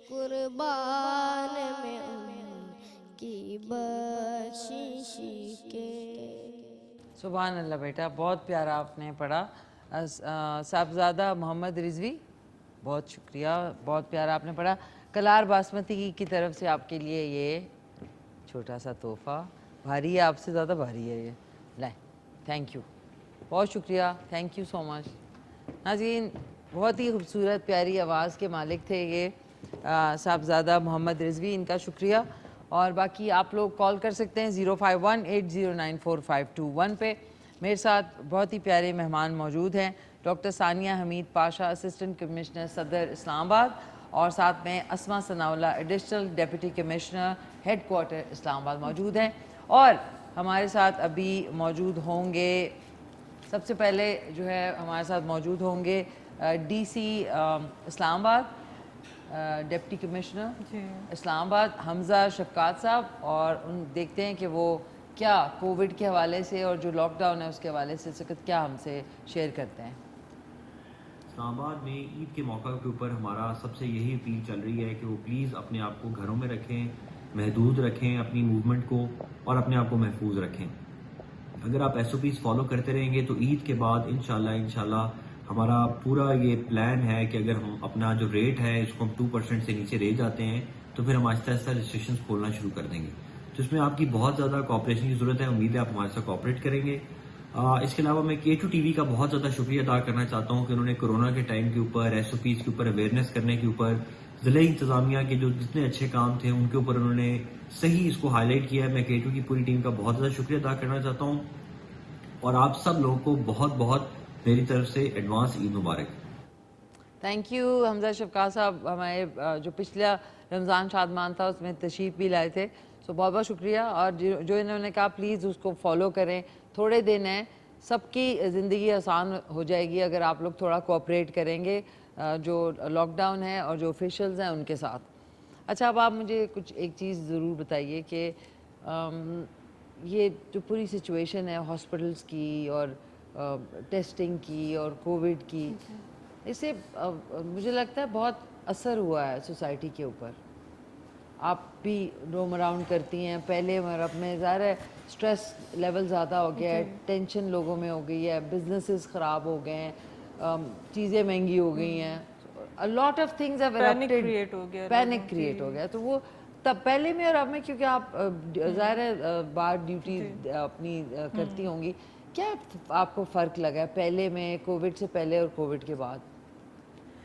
कुर्बान में उनकी बख्शिश के।
सुभान अल्लाह बेटा, बहुत प्यारा आपने पढ़ा। साहबजादा मोहम्मद रिजवी, बहुत शुक्रिया, बहुत प्यारा आपने पढ़ा। कलार बासमती की तरफ से आपके लिए ये छोटा सा तोहफा, भारी है, आपसे ज़्यादा भारी है ये, लाए, थैंक यू, बहुत शुक्रिया, थैंक यू सो मच। नाज़रीन, बहुत ही खूबसूरत प्यारी आवाज़ के मालिक थे ये साहबजादा मोहम्मद रिजवी, इनका शुक्रिया। और बाकी आप लोग कॉल कर सकते हैं 051-8094-521 पे। मेरे साथ बहुत ही प्यारे मेहमान मौजूद हैं, doctor Sania Hameed Pasha, assistant commissioner Saddar Islamabad, और साथ में Asma Sanaullah, additional deputy commissioner headquarter Islamabad मौजूद हैं। और हमारे साथ अभी मौजूद होंगे, सबसे पहले जो है हमारे साथ मौजूद होंगे DC Islamabad, deputy commissioner Islamabad Hamza Shafqat साहब, और उन देखते हैं कि वो क्या कोविड के हवाले से और जो लॉकडाउन है उसके हवाले से इस वक्त क्या हमसे शेयर करते हैं।
इस्लामाबाद में ईद के मौका के ऊपर हमारा सबसे यही अपील चल रही है कि वो प्लीज़ अपने आप को घरों में रखें, महदूद रखें अपनी मूवमेंट को, और अपने आप को महफूज रखें। अगर आप SOPs फॉलो करते रहेंगे तो ईद के बाद इंशाल्लाह हमारा पूरा ये प्लान है कि अगर हम अपना जो रेट है इसको हम 2% से नीचे रह जाते हैं तो फिर हम आहिस्ता आहिस्ता रजिस्ट्रेशन खोलना शुरू कर देंगे। तो इसमें आपकी बहुत ज़्यादा कॉपरेशन की ज़रूरत है। उम्मीद है आप हमारे साथ कॉपरेट करेंगे। इसके अलावा मैं K2 TV का बहुत ज़्यादा शुक्रिया अदा करना चाहता हूँ कि उन्होंने कोरोना के टाइम के ऊपर SOPs के ऊपर अवेयरनेस करने के ऊपर ज़िला इंतज़ामिया के जो जितने अच्छे काम थे उनके ऊपर उन्होंने सही इसको हाईलाइट किया है। मैं K2 की पूरी टीम का बहुत ज़्यादा शुक्रिया अदा करना चाहता हूँ और आप सब लोगों को बहुत बहुत मेरी तरफ से advance Eid Mubarak.
Thank you Hamza Shafqat साहब, हमारे जो पिछला रमज़ान शादमान था उसमें तशरीफ़ भी लाए थे, सो बहुत बहुत शुक्रिया। और जो इन्होंने कहा प्लीज़ उसको फॉलो करें, थोड़े दिन हैं, सबकी ज़िंदगी आसान हो जाएगी अगर आप लोग थोड़ा कोऑपरेट करेंगे जो लॉकडाउन है और जो ऑफिशियल्स हैं उनके साथ। अच्छा, अब आप मुझे कुछ एक चीज़ ज़रूर बताइए कि ये जो पूरी सिचुएशन है हॉस्पिटल्स की और टेस्टिंग की और कोविड की, इससे मुझे लगता है बहुत असर हुआ है सोसाइटी के ऊपर। आप भी रोम अराउंड करती हैं, पहले और अब में ज़ाहिर है स्ट्रेस लेवल ज़्यादा हो गया है, टेंशन लोगों में हो गई है, बिजनेसेस ख़राब हो गए हैं, चीज़ें महंगी हो गई हैं, a lot of things have erupted, panic create हो गया। तो वो तब पहले में और अब में, क्योंकि आप ज़ाहिर है बाहर ड्यूटी अपनी करती होंगी, क्या आपको फ़र्क लगा है पहले में, कोविड से पहले और कोविड के बाद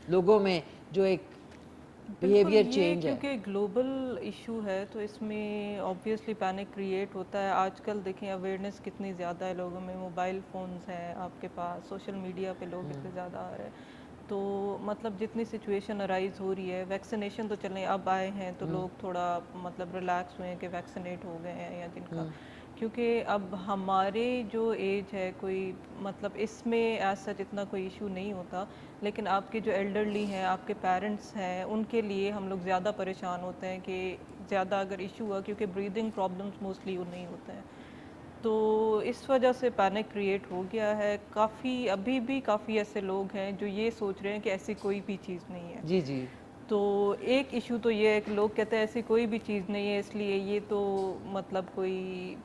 लोगों में जो एक बिहेवियर चेंज है?
क्योंकि ग्लोबल इशू है तो इसमें ऑब्वियसली पैनिक क्रिएट होता है। आजकल देखें अवेयरनेस कितनी ज़्यादा है लोगों में, मोबाइल फ़ोन्स हैं आपके पास, सोशल मीडिया पे लोग इतने ज़्यादा आ रहे हैं, तो मतलब जितनी सिचुएशन अराइज हो रही है, वैक्सीनेशन तो चलें अब आए हैं तो लोग थोड़ा मतलब रिलैक्स हुए हैं कि वैक्सीनेट हो गए हैं या जिनका, क्योंकि अब हमारे जो एज है कोई मतलब इसमें एज सच इतना कोई इशू नहीं होता, लेकिन आपके जो एल्डरली हैं, आपके पेरेंट्स हैं, उनके लिए हम लोग ज़्यादा परेशान होते हैं कि ज़्यादा अगर इशू हुआ, क्योंकि ब्रीदिंग प्रॉब्लम्स मोस्टली नहीं होते हैं, तो इस वजह से पैनिक क्रिएट हो गया है काफ़ी। अभी भी काफ़ी ऐसे लोग हैं जो ये सोच रहे हैं कि ऐसी कोई भी चीज़ नहीं है।
जी जी।
तो एक इशू तो ये है कि लोग कहते हैं ऐसी कोई भी चीज़ नहीं है, इसलिए ये तो मतलब कोई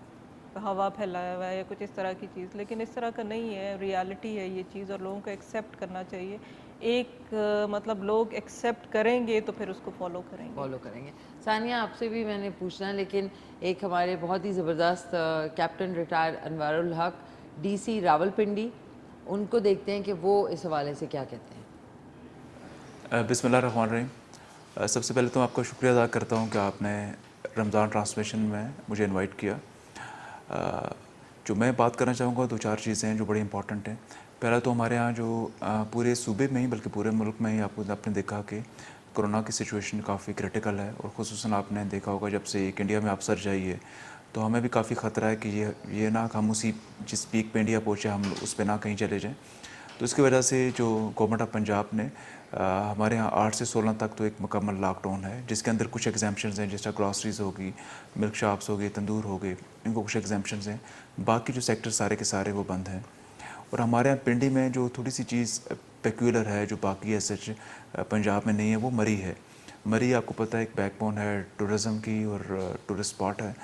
हवा फैलाया हुआ है या कुछ इस तरह की चीज़, लेकिन इस तरह का नहीं है, रियलिटी है ये चीज़ और लोगों को एक्सेप्ट करना चाहिए। एक मतलब लोग एक्सेप्ट करेंगे तो फिर उसको फॉलो करेंगे।
सानिया, आपसे भी मैंने पूछना है, लेकिन एक हमारे बहुत ही ज़बरदस्त कैप्टन रिटायर्ड अनवारुल हक DC रावलपिंडी, उनको देखते हैं कि वो इस हवाले से क्या कहते हैं।
बिस्मिल्लाहिर्रहमानिर्रहीम। सबसे पहले तो आपका शुक्रिया अदा करता हूँ कि आपने रमज़ान ट्रांसमिशन में मुझे इनवाइट किया। जो मैं बात करना चाहूँगा, दो चार चीज़ें हैं जो बड़ी इंपॉर्टेंट हैं। पहला तो हमारे यहाँ जो पूरे सूबे में ही बल्कि पूरे मुल्क में ही आपने देखा कि कोरोना की सिचुएशन काफ़ी क्रिटिकल है, और ख़ुसूसन आपने देखा होगा जब से एक इंडिया में आप सर्ज आई है तो हमें भी काफ़ी ख़तरा है कि ये ना हम उसी जिस पीक पे इंडिया पहुँचे हम उस पर ना कहीं चले जाएँ। तो इसकी वजह से जो गवर्नमेंट ऑफ पंजाब ने हमारे यहाँ 8 से 16 तक तो एक मुकम्मल लॉकडाउन है, जिसके अंदर कुछ एग्जाम्पशंस हैं, जैसे ग्रॉसरीज होगी, मिल्क शॉप्स हो गए, तंदूर हो गए, इनको कुछ एग्जाम्पशंस हैं। बाकी जो सेक्टर सारे के सारे वो बंद हैं। और हमारे यहाँ पिंडी में जो थोड़ी सी चीज़ पेक्यूलर है जो बाकी ऐसे पंजाब में नहीं है, वो मरी है। मरी आपको पता है एक बैकबोन है टूरिज़म की और टूरिस्ट स्पॉट है।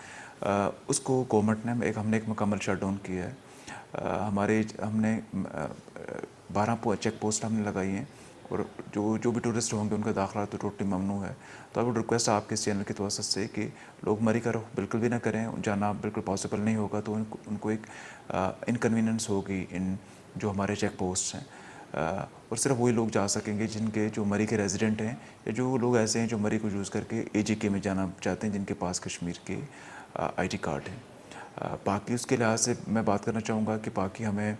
उसको गवर्नमेंट ने हमने एक मुकम्मल शटडाउन किया है। हमने 12 चेक पोस्ट हमने लगाई हैं, और जो भी टूरिस्ट होंगे उनका दाखिला तो टोटली ममनू है। तो अब रिक्वेस्ट है आपके इस चैनल की तवज्जो से कि लोग मरी का रुख बिल्कुल भी ना करें, जाना बिल्कुल पॉसिबल नहीं होगा, तो उनको एक इनकन्वीनियंस होगी इन जो हमारे चेक पोस्ट हैं। और सिर्फ वही लोग जा सकेंगे जिनके जो मरी के रेजिडेंट हैं, या जो लोग ऐसे हैं जो मरी को यूज़ करके AGK में जाना चाहते हैं, जिनके पास कश्मीर के ID कार्ड है। बाकी उसके लिहाज से मैं बात करना चाहूँगा कि बाकी हमें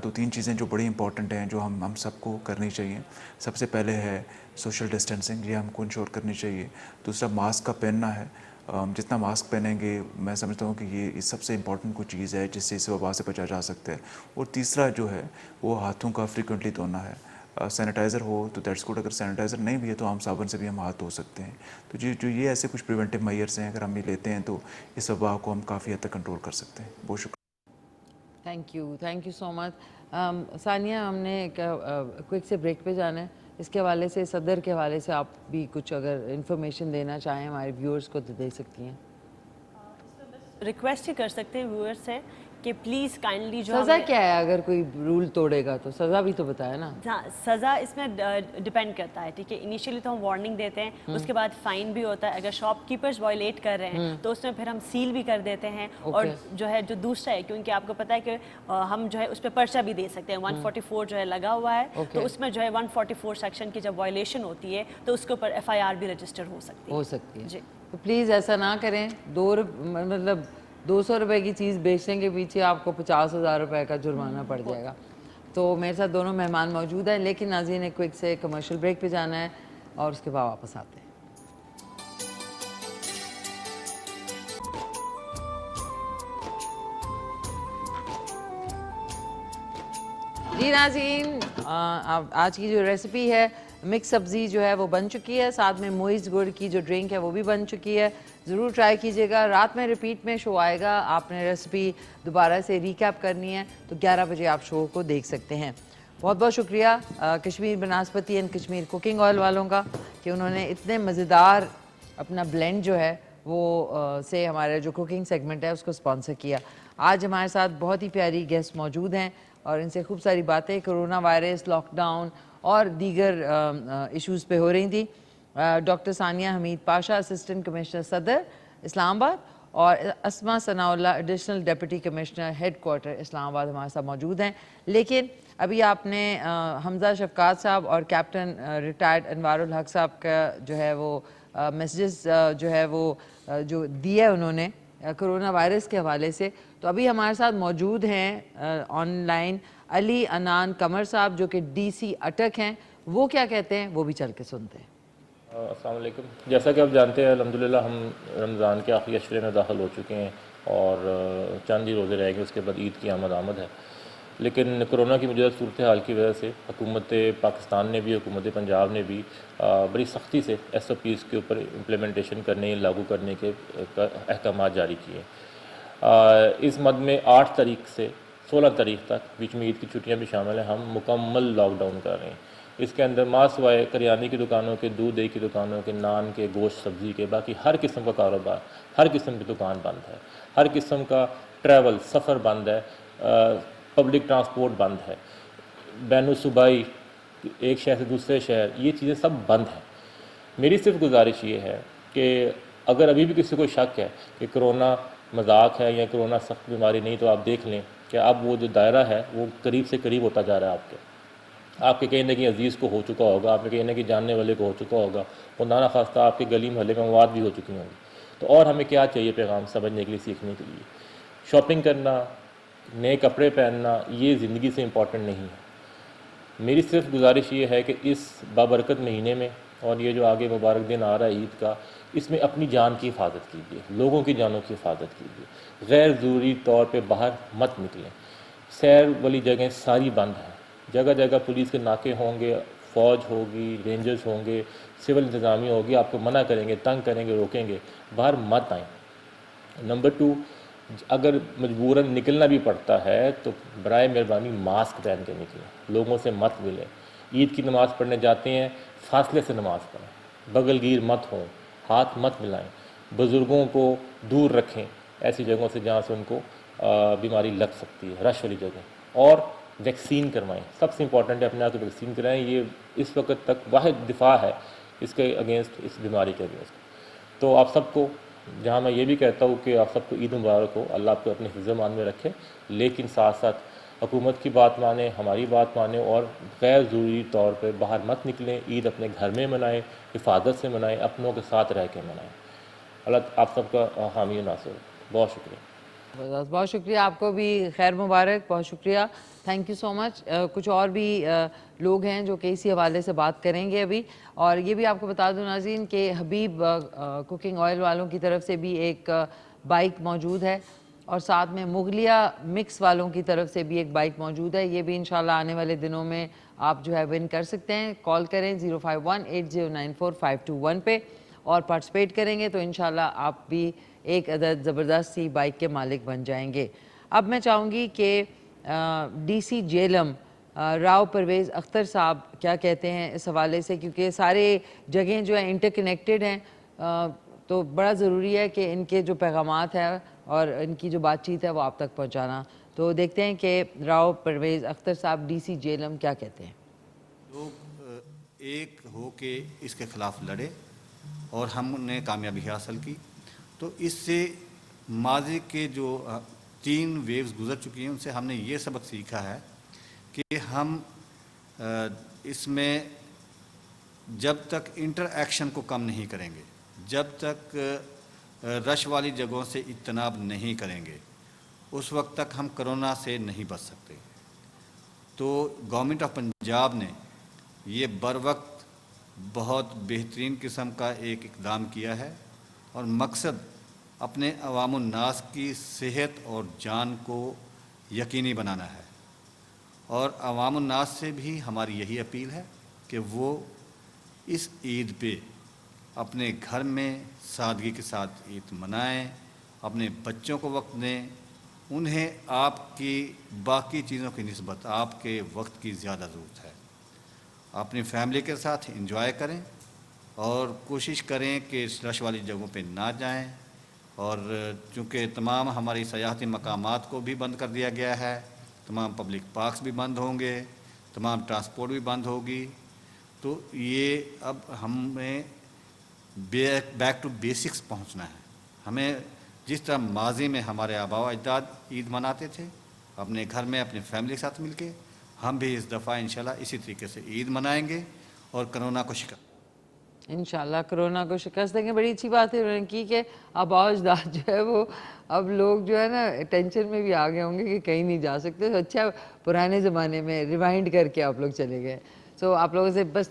2-3 चीज़ें जो बड़ी इंपॉर्टेंट हैं जो हम सबको करनी चाहिए। सबसे पहले है सोशल डिस्टेंसिंग, ये हमको इंश्योर करनी चाहिए। दूसरा मास्क का पहनना है, जितना मास्क पहनेंगे मैं समझता हूँ कि ये सबसे इम्पॉर्टेंट कोई चीज़ है जिससे इस वबा से बचा जा सकता है। और तीसरा जो है वो हाथों का फ्रीक्वेंटली धोना है। सैनिटाइज़र हो तो दैट्स गुड, अगर सैनिटाइज़र नहीं भी है तो आम साबुन से भी हम हाथ धो सकते हैं। तो जो ये ऐसे कुछ प्रिवेंटिव मेजर्स हैं, अगर हम ये लेते हैं तो इस वबा को हम काफ़ी हद तक कंट्रोल कर सकते हैं। बहुत शुक्रिया।
Thank you so much. Sania, हमने एक क्विक से ब्रेक पे जाना है, इसके हवाले से सदर के हवाले से आप भी कुछ अगर इन्फॉर्मेशन देना चाहें हमारे व्यूअर्स को तो दे सकती हैं।
रिक्वेस्ट ही कर सकते हैं व्यूअर्स से कि प्लीज़ काइंडली जो
सज़ा
हमें-
क्या है अगर कोई रूल तोड़ेगा तो? सज़ा भी तो बताया ना।
हाँ, सज़ा इसमें डिपेंड करता है, ठीक है। इनिशियली तो हम वार्निंग देते हैं, उसके बाद फाइन भी होता है। अगर शॉपकीपर्स वायलेट कर रहे हैं तो उसमें फिर हम सील भी कर देते हैं। और जो है जो दूसरा है, क्योंकि आपको पता है कि हम जो है उस पर पर्चा भी दे सकते हैं। 144 जो है लगा हुआ है, तो उसमें जो है 144 सेक्शन की जब वायलेशन होती है तो उसके ऊपर FIR भी रजिस्टर हो सकती है।
जी, तो प्लीज़ ऐसा ना करें। मतलब 200 रुपए की चीज़ बेचने के पीछे आपको 50,000 रुपए का जुर्माना पड़ जाएगा। तो मेरे साथ दोनों मेहमान मौजूद हैं, लेकिन नाज़रीन एक क्विक से कमर्शियल ब्रेक पे जाना है और उसके बाद वापस आते हैं। जी नाज़रीन, आज की जो रेसिपी है मिक्स सब्ज़ी जो है वो बन चुकी है, साथ में मोइज़ गुड़ की जो ड्रिंक है वो भी बन चुकी है। ज़रूर ट्राई कीजिएगा। रात में रिपीट में शो आएगा, आपने रेसिपी दोबारा से रिकैप करनी है तो 11 बजे आप शो को देख सकते हैं। बहुत बहुत शुक्रिया Kashmir banaspati and Kashmir cooking oil वालों का कि उन्होंने इतने मज़ेदार अपना ब्लेंड जो है वो से हमारे जो कुकिंग सेगमेंट है उसको स्पॉन्सर किया। आज हमारे साथ बहुत ही प्यारी गेस्ट मौजूद हैं और इनसे खूब सारी बातें कोरोना वायरस, लॉकडाउन और दीगर इश्यूज़ पे हो रही थी। Doctor Sania Hameed Pasha, assistant commissioner Saddar Islamabad, और Asma Sanaullah, additional deputy commissioner headquarter Islamabad हमारे साथ मौजूद हैं। लेकिन अभी आपने हमजा शफकात साहब और कैप्टन रिटायर्ड अनवारुल हक साहब का जो है वो मैसेजेस जो है वो जो दिए उन्होंने कोरोना वायरस के हवाले से, तो अभी हमारे साथ मौजूद हैं ऑनलाइन अली अनान कमर साहब जो कि DC अटक हैं। वो क्या कहते हैं वो भी चल के सुनते हैं।
अस्सलाम वालेकुम। जैसा कि आप जानते हैं अल्हम्दुलिल्लाह हम रमज़ान के आखिरी अशरे में दाखिल हो चुके हैं और चंद ही रोज़े रहेंगे, उसके बाद ईद की आमद है। लेकिन कोरोना की मौजूदा सूरत हाल की वजह से हुकूमत पाकिस्तान ने भी, हुकूमत पंजाब ने भी बड़ी सख्ती से SOPs के ऊपर इम्प्लीमेंटेशन करने, लागू करने के अहकाम जारी किए। इस मद में 8 तारीख से 16 तारीख तक, बीच में ईद की छुट्टियां भी शामिल हैं, हम मुकम्मल लॉकडाउन कर रहे हैं। इसके अंदर मासवाए करियाने की दुकानों के, दूध दही की दुकानों के, नान के, गोश्त सब्ज़ी के, बाकी हर किस्म का कारोबार, हर किस्म की दुकान बंद है। हर किस्म का ट्रैवल, सफ़र बंद है। पब्लिक ट्रांसपोर्ट बंद है। बैनुल सूबाई, एक शहर से दूसरे शहर, ये चीज़ें सब बंद हैं। मेरी सिर्फ गुजारिश ये है कि अगर अभी भी किसी को शक है कि कोरोना मजाक है या कोरोना सख्त बीमारी नहीं, तो आप देख लें कि अब वो जो दायरा है वो करीब से करीब होता जा रहा है। आपके कहीं ना कहीं अजीज़ को हो चुका होगा, आपके कहीं ना कहीं जानने वाले को हो चुका होगा, और नाना खास्ता आपके गली मोहल्ले में मवाद भी हो चुकी होंगी। तो और हमें क्या चाहिए पैगाम समझने के लिए, सीखने के लिए? शॉपिंग करना, नए कपड़े पहनना, ये ज़िंदगी से इम्पॉर्टेंट नहीं है। मेरी सिर्फ गुजारिश ये है कि इस बाबरकत महीने में और ये जो आगे मुबारक दिन आ रहा है ईद का, इसमें अपनी जान की हिफाजत कीजिए, लोगों की जानों की हिफाजत कीजिए। गैर ज़रूरी तौर पे बाहर मत निकलें। सैर वाली जगह सारी बंद हैं, जगह जगह पुलिस के नाके होंगे, फ़ौज होगी, रेंजर्स होंगे, सिविल इंतज़ामिया होगी, आपको मना करेंगे, तंग करेंगे, रोकेंगे, बाहर मत आएँ। नंबर 2, अगर मजबूरन निकलना भी पड़ता है तो बराए मेहरबानी मास्क पहन के निकलें, लोगों से मत मिलें। ईद की नमाज़ पढ़ने जाते हैं, फासले से नमाज़ पढ़ें, बगलगीर मत हों, हाथ मत मिलाएं, बुज़ुर्गों को दूर रखें ऐसी जगहों से जहाँ से उनको बीमारी लग सकती है, रश वाली जगह। और वैक्सीन करवाएं, सबसे इम्पॉर्टेंट है अपने आप को वैक्सीन कराएं। ये इस वक्त तक वाहिद दिफा है इसके अगेंस्ट, इस बीमारी के अगेंस्ट। तो आप सबको, जहाँ मैं ये भी कहता हूँ कि आप सबको ईद मुबारक हो, अल्लाह आपको अपने हिफ्ज़ मान में रखे, लेकिन साथ साथ हुकूमत की बात माने, हमारी बात माने और गैर ज़रूरी तौर पर बाहर मत निकलें। ईद अपने घर में मनाएं, हिफाजत से मनाएं, अपनों के साथ रह के मनाएं। अल्लाह आप सबका हामी नासिर। बहुत शुक्रिया।
बहुत शुक्रिया, आपको भी खैर मुबारक, बहुत शुक्रिया, थैंक यू सो मच। कुछ और भी लोग हैं जो कि इसी हवाले से बात करेंगे अभी। और ये भी आपको बता दूं नाज़रीन कि हबीब कुकिंग ऑयल वालों की तरफ से भी एक बाइक मौजूद है और साथ में मुगलिया मिक्स वालों की तरफ से भी एक बाइक मौजूद है। ये भी इंशाल्लाह आने वाले दिनों में आप जो है विन कर सकते हैं। कॉल करें 051-8094-521 पे और पार्टिसिपेट करेंगे तो इंशाल्लाह आप भी एक अदद ज़बरदस्त सी बाइक के मालिक बन जाएंगे। अब मैं चाहूँगी कि DC जेलम राव परवेज़ अख्तर साहब क्या कहते हैं इस हवाले से, क्योंकि सारे जगहें जो है इंटरकनेक्टेड हैं, तो बड़ा ज़रूरी है कि इनके जो पैगामात हैं और इनकी जो बातचीत है वो आप तक पहुंचाना। तो देखते हैं कि राव परवेज़ अख्तर साहब DC जेलम क्या कहते हैं।
लोग एक हो के इसके ख़िलाफ़ लड़े और हमने कामयाबी हासिल की। तो इससे माजी के जो 3 वेव्स गुजर चुकी हैं उनसे हमने ये सबक सीखा है कि हम इसमें जब तक इंटरएक्शन को कम नहीं करेंगे, जब तक रश वाली जगहों से इज्तनाब नहीं करेंगे, उस वक्त तक हम कोरोना से नहीं बच सकते। तो गवर्नमेंट ऑफ पंजाब ने ये बर वक्त बहुत बेहतरीन किस्म का एक इक़दाम किया है और मकसद अपने अवामुन्नास की सेहत और जान को यकीनी बनाना है। और अवामुन्नास से भी हमारी यही अपील है कि वो इस ईद पे अपने घर में सादगी के साथ ईद मनाएं, अपने बच्चों को वक्त दें, उन्हें आपकी बाकी चीज़ों की निस्बत आपके वक्त की ज़्यादा ज़रूरत है। अपनी फैमिली के साथ एंजॉय करें और कोशिश करें कि रश वाली जगहों पे ना जाएं। और चूँकि तमाम हमारी सयाहती मकामात को भी बंद कर दिया गया है, तमाम पब्लिक पार्क्स भी बंद होंगे, तमाम ट्रांसपोर्ट भी बंद होगी, तो ये अब हमें बैक टू बेसिक्स पहुंचना है। हमें जिस तरह माजी में हमारे आबा अजदाद ईद मनाते थे अपने घर में अपने फैमिली के साथ मिलके, हम भी इस दफ़ा इंशाल्लाह इसी तरीके से ईद मनाएंगे और कोरोना को शिकस्त
इंशाल्लाह कोरोना को शिकस्त देंगे। बड़ी अच्छी बात है उन्होंने की कि आबा अजदाद जो है वो अब लोग जो है ना टेंशन में भी आ गए होंगे कि कहीं नहीं जा सकते। तो अच्छा पुराने ज़माने में रिवाइंड करके आप लोग चले गए। सो आप लोगों से बस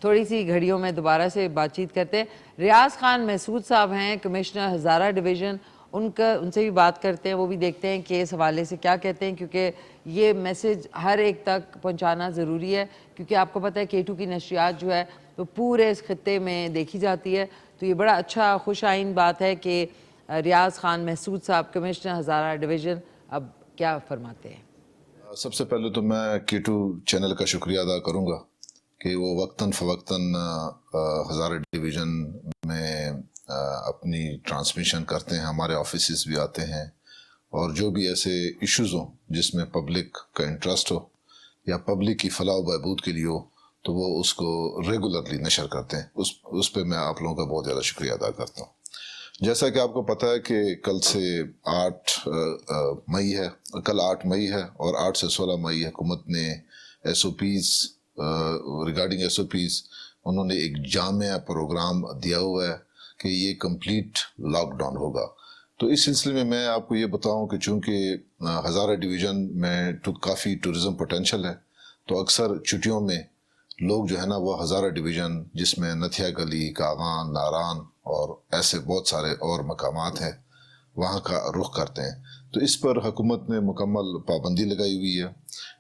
थोड़ी सी घड़ियों में दोबारा से बातचीत करते हैं। रियाज खान महसूद साहब हैं कमिश्नर हज़ारा डिवीज़न, उनसे भी बात करते हैं, वो भी देखते हैं कि इस हवाले से क्या कहते हैं, क्योंकि ये मैसेज हर एक तक पहुंचाना ज़रूरी है। क्योंकि आपको पता है K2 की नशरियात जो है तो पूरे इस खत्ते में देखी जाती है। तो ये बड़ा अच्छा खुश आइन बात है कि रियाज खान महसूद साहब कमिश्नर हज़ारा डिवीज़न अब क्या फरमाते हैं।
सबसे पहले तो मैं K2 चैनल का शुक्रिया अदा करूँगा कि वो वक्तन फ़वक्तन हज़ारा डिवीज़न में अपनी ट्रांसमिशन करते हैं, हमारे ऑफिसेस भी आते हैं और जो भी ऐसे इश्यूज़ हों जिसमें पब्लिक का इंटरेस्ट हो या पब्लिक की फलाह व बहबूद के लिए हो तो वो उसको रेगुलरली नशर करते हैं। उस पे मैं आप लोगों का बहुत ज़्यादा शुक्रिया अदा करता हूँ। जैसा कि आपको पता है कि कल से 8 मई है, कल 8 मई है और 8 से 16 मई हुकूमत ने SOPs रिगार्डिंग SOPs उन्होंने एक जामिया प्रोग्राम दिया हुआ है कि ये कंप्लीट लॉकडाउन होगा। तो इस सिलसिले में मैं आपको ये बताऊं कि चूँकि हज़ारा डिवीज़न में काफ़ी टूरिज़म पोटेंशल है, तो अक्सर छुट्टियों में लोग जो है ना वो हज़ारा डिवीज़न जिसमें नथिया गली, कागान, नारान और ऐसे बहुत सारे और मकामात हैं वहाँ का रुख करते हैं। तो इस पर हुकूमत ने मुकम्मल पाबंदी लगाई हुई है।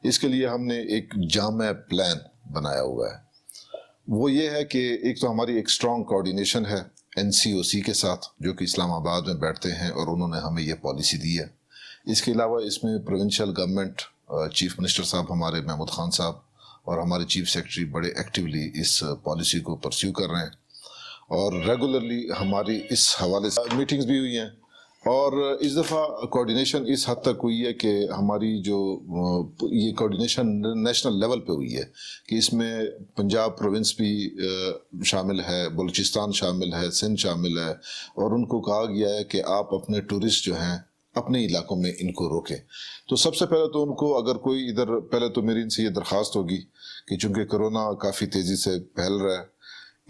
इसके लिए हमने एक जामिया प्लान बनाया हुआ है। वो ये है कि एक तो हमारी एक स्ट्रॉन्ग कोऑर्डिनेशन है NCOC के साथ जो कि इस्लामाबाद में बैठते हैं और उन्होंने हमें ये पॉलिसी दी है। इसके अलावा इसमें प्रोविंशियल गवर्नमेंट चीफ मिनिस्टर साहब हमारे महमूद खान साहब और हमारे चीफ सेक्रेटरी बड़े एक्टिवली इस पॉलिसी को परस्यू कर रहे हैं और रेगुलरली हमारी इस हवाले से मीटिंग्स भी हुई हैं। और इस दफ़ा कोऑर्डिनेशन इस हद तक हुई है कि हमारी जो ये कोऑर्डिनेशन नेशनल लेवल पे हुई है कि इसमें पंजाब प्रोविंस भी शामिल है, बलूचिस्तान शामिल है, सिंध शामिल है और उनको कहा गया है कि आप अपने टूरिस्ट जो हैं अपने इलाकों में इनको रोकें। तो सबसे पहले तो उनको अगर कोई इधर, पहले तो मेरी इनसे ये दरख्वास्त होगी कि चूँकि कोरोना काफ़ी तेज़ी से फैल रहा है,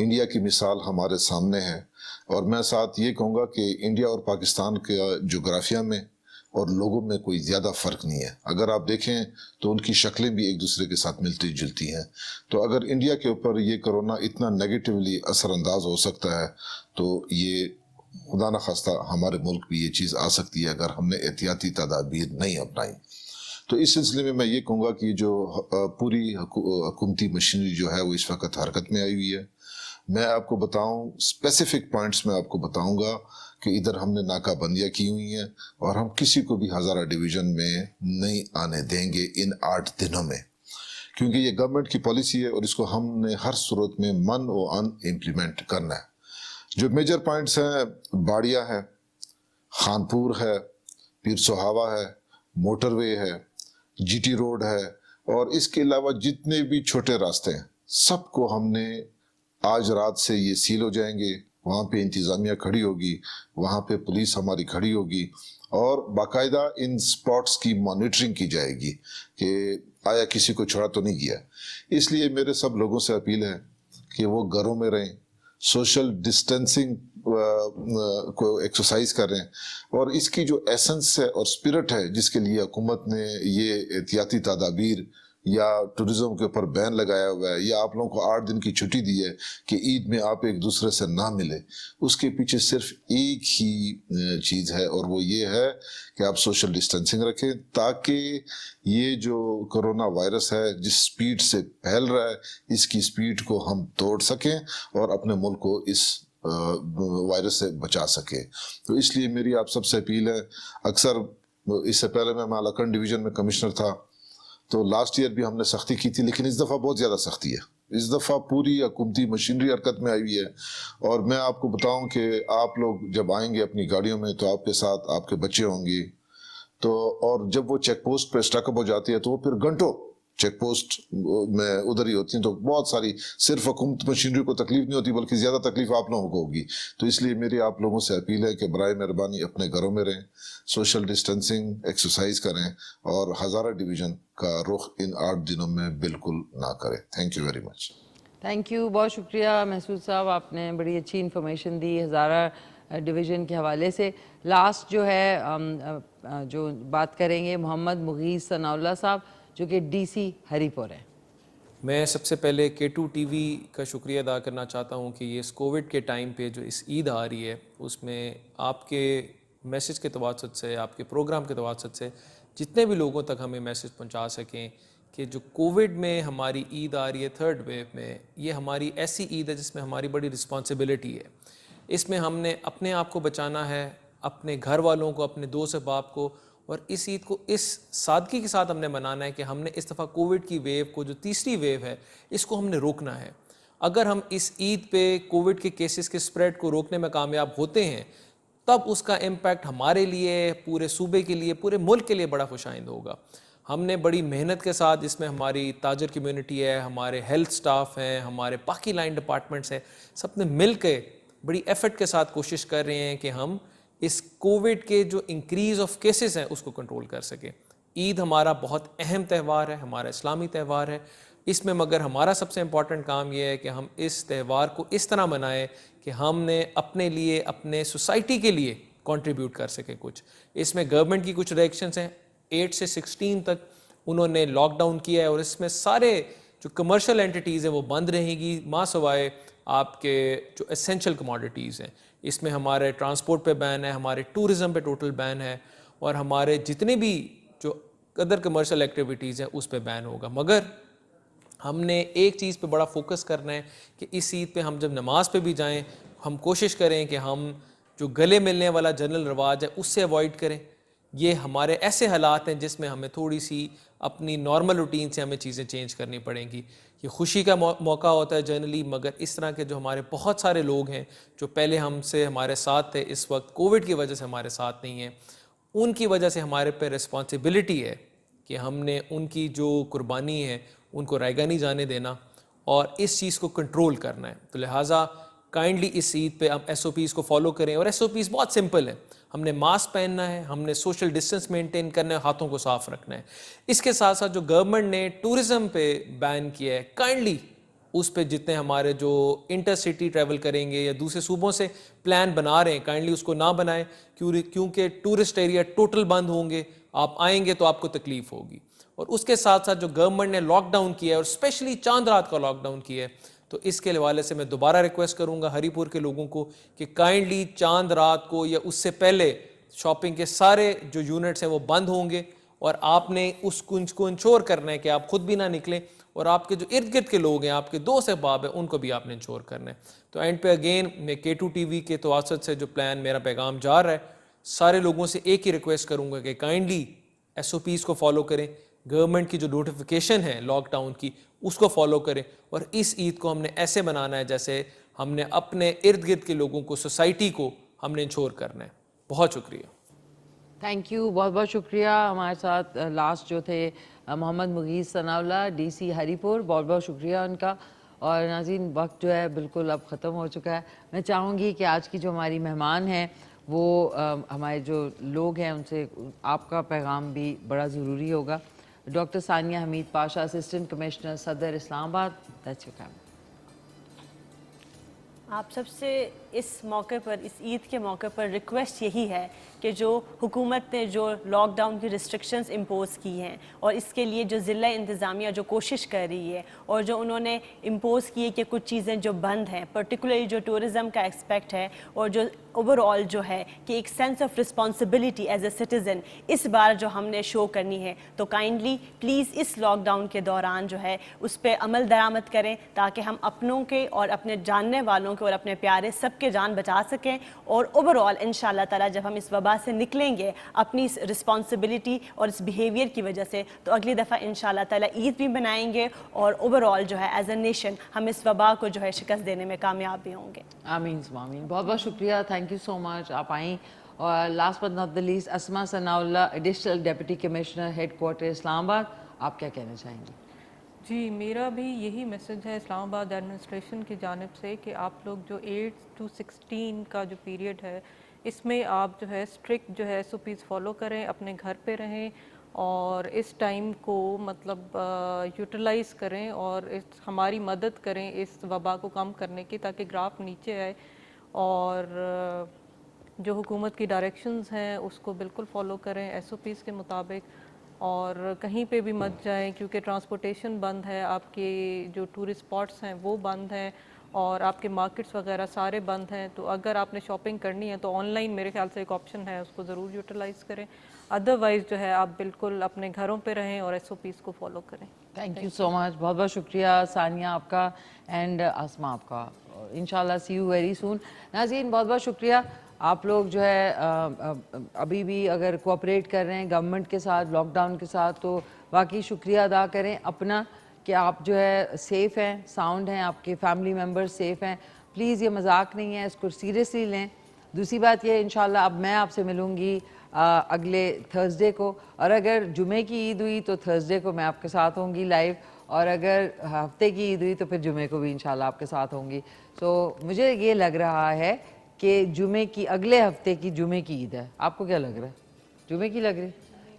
इंडिया की मिसाल हमारे सामने है और मैं साथ ये कहूँगा कि इंडिया और पाकिस्तान के जोग्राफिया में और लोगों में कोई ज़्यादा फ़र्क नहीं है। अगर आप देखें तो उनकी शक्लें भी एक दूसरे के साथ मिलती जुलती हैं। तो अगर इंडिया के ऊपर ये कोरोना इतना नेगेटिवली असरअंदाज हो सकता है तो ये खुदा न खास्ता हमारे मुल्क भी ये चीज़ आ सकती है अगर हमने एहतियाती तदाबीर नहीं अपनाई। तो इस सिलसिले में मैं ये कहूँगा कि जो पूरी हुकूमती मशीनरी जो है वो इस वक्त हरकत में आई हुई है। मैं आपको बताऊं स्पेसिफिक पॉइंट्स में आपको बताऊंगा कि इधर हमने नाकाबंदियाँ की हुई हैं और हम किसी को भी हज़ारा डिवीज़न में नहीं आने देंगे इन 8 दिनों में, क्योंकि ये गवर्नमेंट की पॉलिसी है और इसको हमने हर सूरत में मन और अन इम्प्लीमेंट करना है। जो मेजर पॉइंट्स हैं बाड़िया है, खानपुर है, पीर सुहावा है, मोटरवे है, जीटी रोड है, और इसके अलावा जितने भी छोटे रास्ते हैं सबको हमने आज रात से ये सील हो जाएंगे। वहाँ पे इंतज़ामिया खड़ी होगी, वहाँ पे पुलिस हमारी खड़ी होगी, और बाकायदा इन स्पॉट्स की मॉनिटरिंग की जाएगी कि आया किसी को छोड़ा तो नहीं किया। इसलिए मेरे सब लोगों से अपील है कि वो घरों में रहें, सोशल डिस्टेंसिंग को एक्सरसाइज करें, और इसकी जो एसेंस है और स्पिरिट है जिसके लिए हुकूमत ने ये एहतियाती तदाबीर या टूरिज्म के ऊपर बैन लगाया हुआ है, या आप लोगों को 8 दिन की छुट्टी दी है कि ईद में आप एक दूसरे से ना मिले, उसके पीछे सिर्फ एक ही चीज़ है, और वो ये है कि आप सोशल डिस्टेंसिंग रखें, ताकि ये जो कोरोना वायरस है जिस स्पीड से फैल रहा है, इसकी स्पीड को हम तोड़ सकें और अपने मुल्क को इस वायरस से बचा सके। तो इसलिए मेरी आप सबसे अपील है, अक्सर इससे पहले मैं मालाकंड डिवीज़न में कमिश्नर था, तो लास्ट ईयर भी हमने सख्ती की थी, लेकिन इस दफ़ा बहुत ज़्यादा सख्ती है। इस दफ़ा पूरी हुकूमती मशीनरी हरकत में आई हुई है, और मैं आपको बताऊं कि आप लोग जब आएंगे अपनी गाड़ियों में तो आपके साथ आपके बच्चे होंगे, तो और जब वो चेक पोस्ट पर स्टकअप हो जाती है तो वो फिर घंटों चेक पोस्ट में उधर ही होती हैं, तो बहुत सारी सिर्फ हुकूमत मशीनरी को तकलीफ नहीं होती बल्कि ज़्यादा तकलीफ आप लोगों को होगी। तो इसलिए मेरी आप लोगों से अपील है कि बराए मेहरबानी अपने घरों में रहें, सोशल डिस्टेंसिंग एक्सरसाइज करें, और हज़ारा डिवीज़न का रुख इन 8 दिनों में बिल्कुल ना करें। Thank you very much.
Thank you, बहुत शुक्रिया महसूद साहब, आपने बड़ी अच्छी इन्फॉर्मेशन दी हज़ारा डिवीज़न के हवाले से। लास्ट जो है जो बात करेंगे मोहम्मद मुगीज़ सनाउल्लाह साहब, जो कि डीसी हरीपुर है।
मैं सबसे पहले K2 TV का शुक्रिया अदा करना चाहता हूँ कि ये इस कोविड के टाइम पे जो इस ईद आ रही है उसमें आपके मैसेज के तवासुत से, आपके प्रोग्राम के तवासुत से जितने भी लोगों तक हमें मैसेज पहुँचा सकें कि जो कोविड में हमारी ईद आ रही है 3rd वेव में, ये हमारी ऐसी ईद है जिसमें हमारी बड़ी रिस्पॉन्सिबिलिटी है। इसमें हमने अपने आप को बचाना है, अपने घर वालों को, अपने दोस्त अहबाब को, और इस ईद को इस सादगी के साथ हमने मनाना है कि हमने इस दफ़ा कोविड की वेव को, जो तीसरी वेव है, इसको हमने रोकना है। अगर हम इस ईद पे कोविड के केसेस के स्प्रेड को रोकने में कामयाब होते हैं, तब उसका इम्पैक्ट हमारे लिए, पूरे सूबे के लिए, पूरे मुल्क के लिए बड़ा खुशाइंद होगा। हमने बड़ी मेहनत के साथ, इसमें हमारी ताजर कम्यूनिटी है, हमारे हेल्थ स्टाफ हैं, हमारे बाकी लाइन डिपार्टमेंट्स हैं, सब ने मिल के बड़ी एफर्ट के साथ कोशिश कर रहे हैं कि हम इस कोविड के जो इंक्रीज़ ऑफ केसेस हैं उसको कंट्रोल कर सकें। ईद हमारा बहुत अहम त्यौहार है, हमारा इस्लामी त्यौहार है। इसमें मगर हमारा सबसे इम्पॉर्टेंट काम यह है कि हम इस त्यौहार को इस तरह मनाएं कि हमने अपने लिए, अपने सोसाइटी के लिए कंट्रीब्यूट कर सकें कुछ। इसमें गवर्नमेंट की कुछ रिएक्शंस हैं। 8 से 16 तक उन्होंने लॉकडाउन किया है, और इसमें सारे जो कमर्शियल एंटिटीज़ हैं वो बंद रहेंगी, माँ सवाए आपके जो एसेंशियल कमोडिटीज़ हैं। इसमें हमारे ट्रांसपोर्ट पे बैन है, हमारे टूरिज़म पे टोटल बैन है, और हमारे जितने भी जो अदर कमर्शियल एक्टिविटीज़ हैं उस पे बैन होगा। मगर हमने एक चीज़ पे बड़ा फोकस करना है कि इस ईद पे हम जब नमाज पे भी जाएं, हम कोशिश करें कि हम जो गले मिलने वाला जनरल रवाज है उससे अवॉइड करें। ये हमारे ऐसे हालात हैं जिसमें हमें थोड़ी सी अपनी नॉर्मल रूटीन से हमें चीज़ें चेंज करनी पड़ेंगी। ये खुशी का मौका होता है जनरली, मगर इस तरह के जो हमारे बहुत सारे लोग हैं जो पहले हमसे हमारे साथ थे, इस वक्त कोविड की वजह से हमारे साथ नहीं हैं, उनकी वजह से हमारे पे रिस्पॉन्सिबिलिटी है कि हमने उनकी जो कुर्बानी है उनको रायगा नहीं जाने देना और इस चीज़ को कंट्रोल करना है। तो लिहाजा काइंडली इस ईद पे हम SOPs को फॉलो करें, और SOPs बहुत सिंपल है। हमने मास्क पहनना है, हमने सोशल डिस्टेंस मेंटेन करना है, हाथों को साफ रखना है। इसके साथ साथ जो गवर्नमेंट ने टूरिज़्म पे बैन किया है, काइंडली उस पे जितने हमारे जो इंटरसिटी ट्रैवल करेंगे या दूसरे सूबों से प्लान बना रहे हैं, काइंडली उसको ना बनाएं, क्योंकि टूरिस्ट एरिया टोटल बंद होंगे, आप आएंगे तो आपको तकलीफ होगी। और उसके साथ साथ जो गवर्नमेंट ने लॉकडाउन किया है, और स्पेशली चांद रात का लॉकडाउन किया है, तो इसके हवाले से मैं दोबारा रिक्वेस्ट करूंगा हरीपुर के लोगों को कि काइंडली चांद रात को या उससे पहले शॉपिंग के सारे जो यूनिट्स हैं वो बंद होंगे, और आपने उस कुंज को इंश्योर करना है कि आप खुद भी ना निकलें, और आपके जो इर्द गिर्द के लोग हैं, आपके दोस्त अहबाब हैं, उनको भी आपने इंश्योर करना है। तो एंड पे अगेन मैं K2 TV के तवासुत से जो प्लान मेरा पैगाम जा रहा है, सारे लोगों से एक ही रिक्वेस्ट करूंगा कि काइंडली SOPs को फॉलो करें, गवर्नमेंट की जो नोटिफिकेशन है लॉकडाउन की उसको फॉलो करें, और इस ईद को हमने ऐसे मनाना है जैसे हमने अपने इर्द गिर्द के लोगों को, सोसाइटी को हमने इंश्योर करना है। बहुत शुक्रिया।
थैंक यू, बहुत बहुत शुक्रिया। हमारे साथ लास्ट जो थे मोहम्मद मुगीज़ सनाउल्लाह, डीसी हरीपुर, बहुत बहुत शुक्रिया उनका। और नाज़रीन, वक्त जो है बिल्कुल अब ख़त्म हो चुका है। मैं चाहूँगी कि आज की जो हमारी मेहमान हैं वो हमारे जो लोग हैं उनसे आपका पैगाम भी बड़ा ज़रूरी होगा। Doctor Sania Hameed Pasha, assistant commissioner Saddar Islamabad, that's your camera.
आप सबसे इस मौके पर, इस ईद के मौके पर रिक्वेस्ट यही है कि जो हुकूमत ने जो लॉकडाउन की रिस्ट्रिक्शंस इम्पोज़ की हैं और इसके लिए जो ज़िला इंतज़ामिया जो कोशिश कर रही है और जो उन्होंने इम्पोज़ की है कि कुछ चीज़ें जो बंद हैं, पर्टिकुलरली जो टूरिज़म का एक्सपेक्ट है और जो ओवरऑल जो है कि एक sense of responsibility as a citizen इस बार जो हमने शो करनी है, तो काइंडली प्लीज़ इस लॉकडाउन के दौरान जो है उस पर अमल दरामद करें ताकि हम अपनों के और अपने जानने वालों के और अपने प्यारे सबके जान बचा सकें। और ओवरऑल इंशाल्लाह ताला जब हम इस वबा से निकलेंगे अपनी इस रिस्पॉन्सिबिलिटी और इस बिहेवियर की वजह से, तो अगली दफ़ा इंशाल्लाह ताला ईद भी मनाएंगे और ओवरऑल जो है एज अ नेशन हम इस वबा को जो है शिकस्त देने में कामयाब भी होंगे।
आमीन आमीन। बहुत बहुत शुक्रिया, थैंक यू सो मच, आप आई। और last but not the least, Asma Sanaullah, additional deputy commissioner headquarter Islamabad, आप क्या कहना चाहेंगी?
जी, मेरा भी यही मैसेज है इस्लामाबाद एडमिनिस्ट्रेशन की जानिब से कि आप लोग जो 8 to 16 का जो पीरियड है इसमें आप जो है स्ट्रिक्ट जो है SOPs फॉलो करें, अपने घर पे रहें और इस टाइम को मतलब यूटिलाइज़ करें और हमारी मदद करें इस वबा को कम करने की, ताकि ग्राफ नीचे आए और जो हुकूमत की डायरेक्शंस हैं उसको बिल्कुल फॉलो करें SOPs के मुताबिक और कहीं पे भी मत जाएं क्योंकि ट्रांसपोर्टेशन बंद है, आपके जो टूरिस्ट स्पॉट्स हैं वो बंद हैं और आपके मार्केट्स वगैरह सारे बंद हैं। तो अगर आपने शॉपिंग करनी है तो ऑनलाइन मेरे ख्याल से एक ऑप्शन है, उसको ज़रूर यूटिलाइज़ करें। अदरवाइज़ जो है आप बिल्कुल अपने घरों पे रहें और SOPs को फॉलो करें।
थैंक यू सो मच, बहुत बहुत शुक्रिया सानिया आपका एंड आसमा आपका। इंशाल्लाह सी यू वेरी सून। नाज़रीन, बहुत बहुत शुक्रिया। आप लोग जो है अभी भी अगर कोऑपरेट कर रहे हैं गवर्नमेंट के साथ, लॉकडाउन के साथ, तो वाकई शुक्रिया अदा करें अपना कि आप जो है सेफ़ हैं, साउंड हैं, आपके फैमिली मेम्बर्स सेफ़ हैं। प्लीज़ ये मजाक नहीं है, इसको सीरियसली लें। दूसरी बात ये, इंशाल्लाह अब मैं आपसे मिलूँगी अगले थर्सडे को, और अगर जुमे की ईद हुई तो थर्सडे को मैं आपके साथ होंगी लाइव, और अगर हफ्ते की ईद हुई तो फिर जुमे को भी इंशाल्लाह आपके साथ होंगी। तो मुझे ये लग रहा है कि जुमे की, अगले हफ्ते की जुमे की ईद है। आपको क्या लग रहा है? जुमे की लग रही है?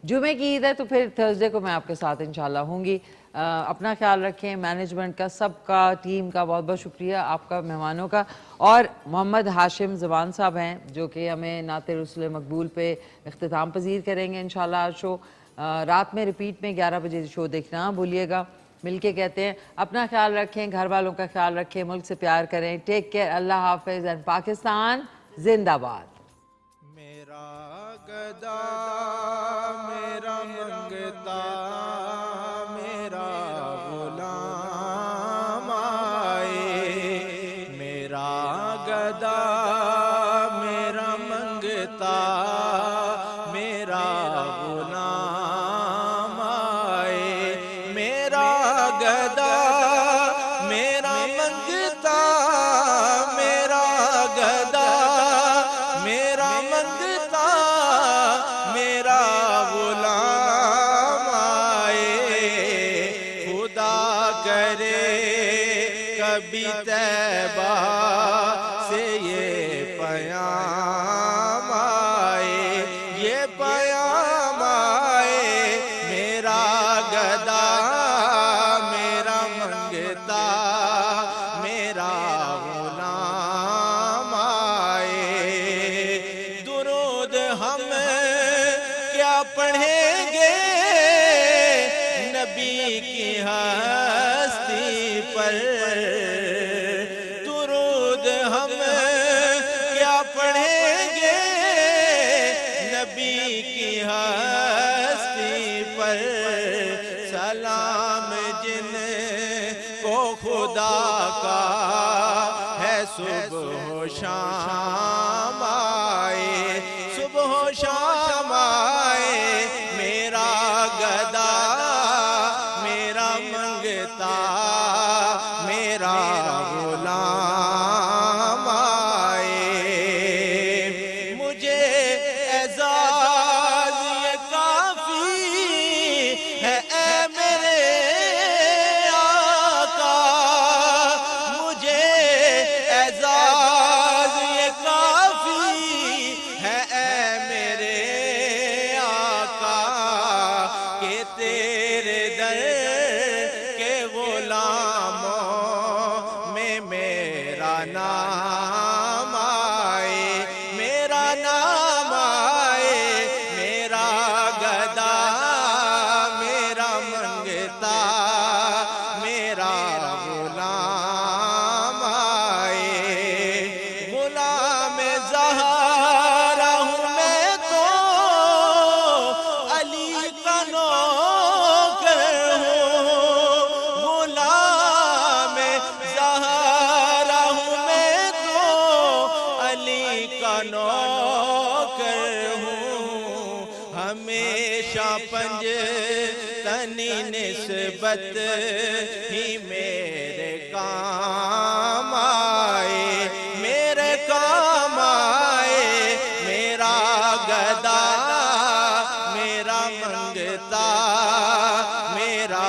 जुमे की ईद है तो फिर थर्सडे को मैं आपके साथ इंशाल्लाह होंगी। अपना ख्याल रखें, मैनेजमेंट का, सबका, टीम का बहुत बहुत शुक्रिया, आपका, मेहमानों का। और मोहम्मद हाशिम ज़बान साहब हैं जो कि हमें नाते रसूल मकबूल पे इख्तिताम पजीर करेंगे इंशाल्लाह आज शो। रात में रिपीट में 11 बजे शो देखना ना भूलिएगा। मिलके कहते हैं अपना ख्याल रखें, घर वालों का ख्याल रखें, मुल्क से प्यार करें। टेक केयर, अल्लाह हाफिज़ एंड पाकिस्तान जिंदाबाद।
मेरा गदा मेरा मंगता मेरा गुलाम आए, मेरा गदा मेरा मंगता मेरा गुलाम आए, मेरा गदा मेरा मंगता मेरा गदा मेरा मंगता मेरा गुलाम आए, खुदा करे कभी तैबा से ये पयाम आए, ये पयाम आए, मेरा गदा मेरा मंगता मेरा गुलाम आए। दुरूद हम क्या पढ़ेंगे नबी की हस्ती पर, दुरूद हम क्या पढ़ेंगे नबी की हस्ती पर, सलाम जिन को खुदा का है सुबह शाम आए, सुबह शाम आए, मेरा गदा मेरा मंगता मेरा गुलाम आए, मुझे गुलामों में मेरा नाम आए, मेरा नाम आए, मेरा गदा मेरा मंगता मेरा गुलाम आए। गुलाम ज़हरा हूँ मैं तो अली का नौकर हूँ, गुलाम ज़हरा हूँ मैं तो अली का नौकर हूँ। हमेशा पंज तनी निस्बत ही मेरे काम आए, मेरे काम आए, मेरा गदा मेरा मंगता मेरा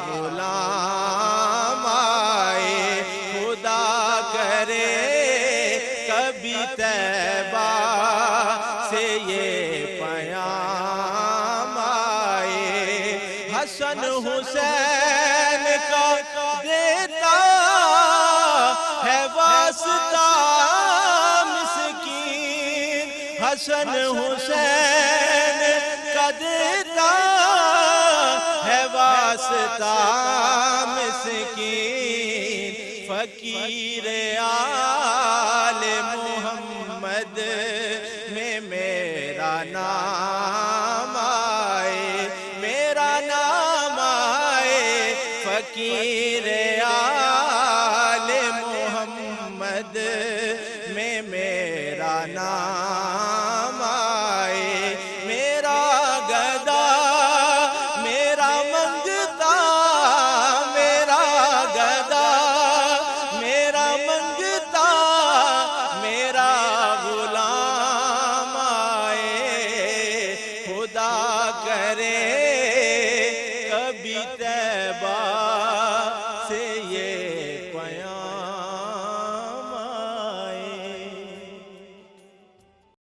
गुलाम आए। खुदा करे कभी तैबा से ये पयाम आए। हसन हुसैन का देता है वास्ता मिस्कीन, हसन हुसैन का देता है वास्ता मिस्कीन। फकीर आले मोहम्मद में मेरा नाम आए, मेरा नाम आए। फकीर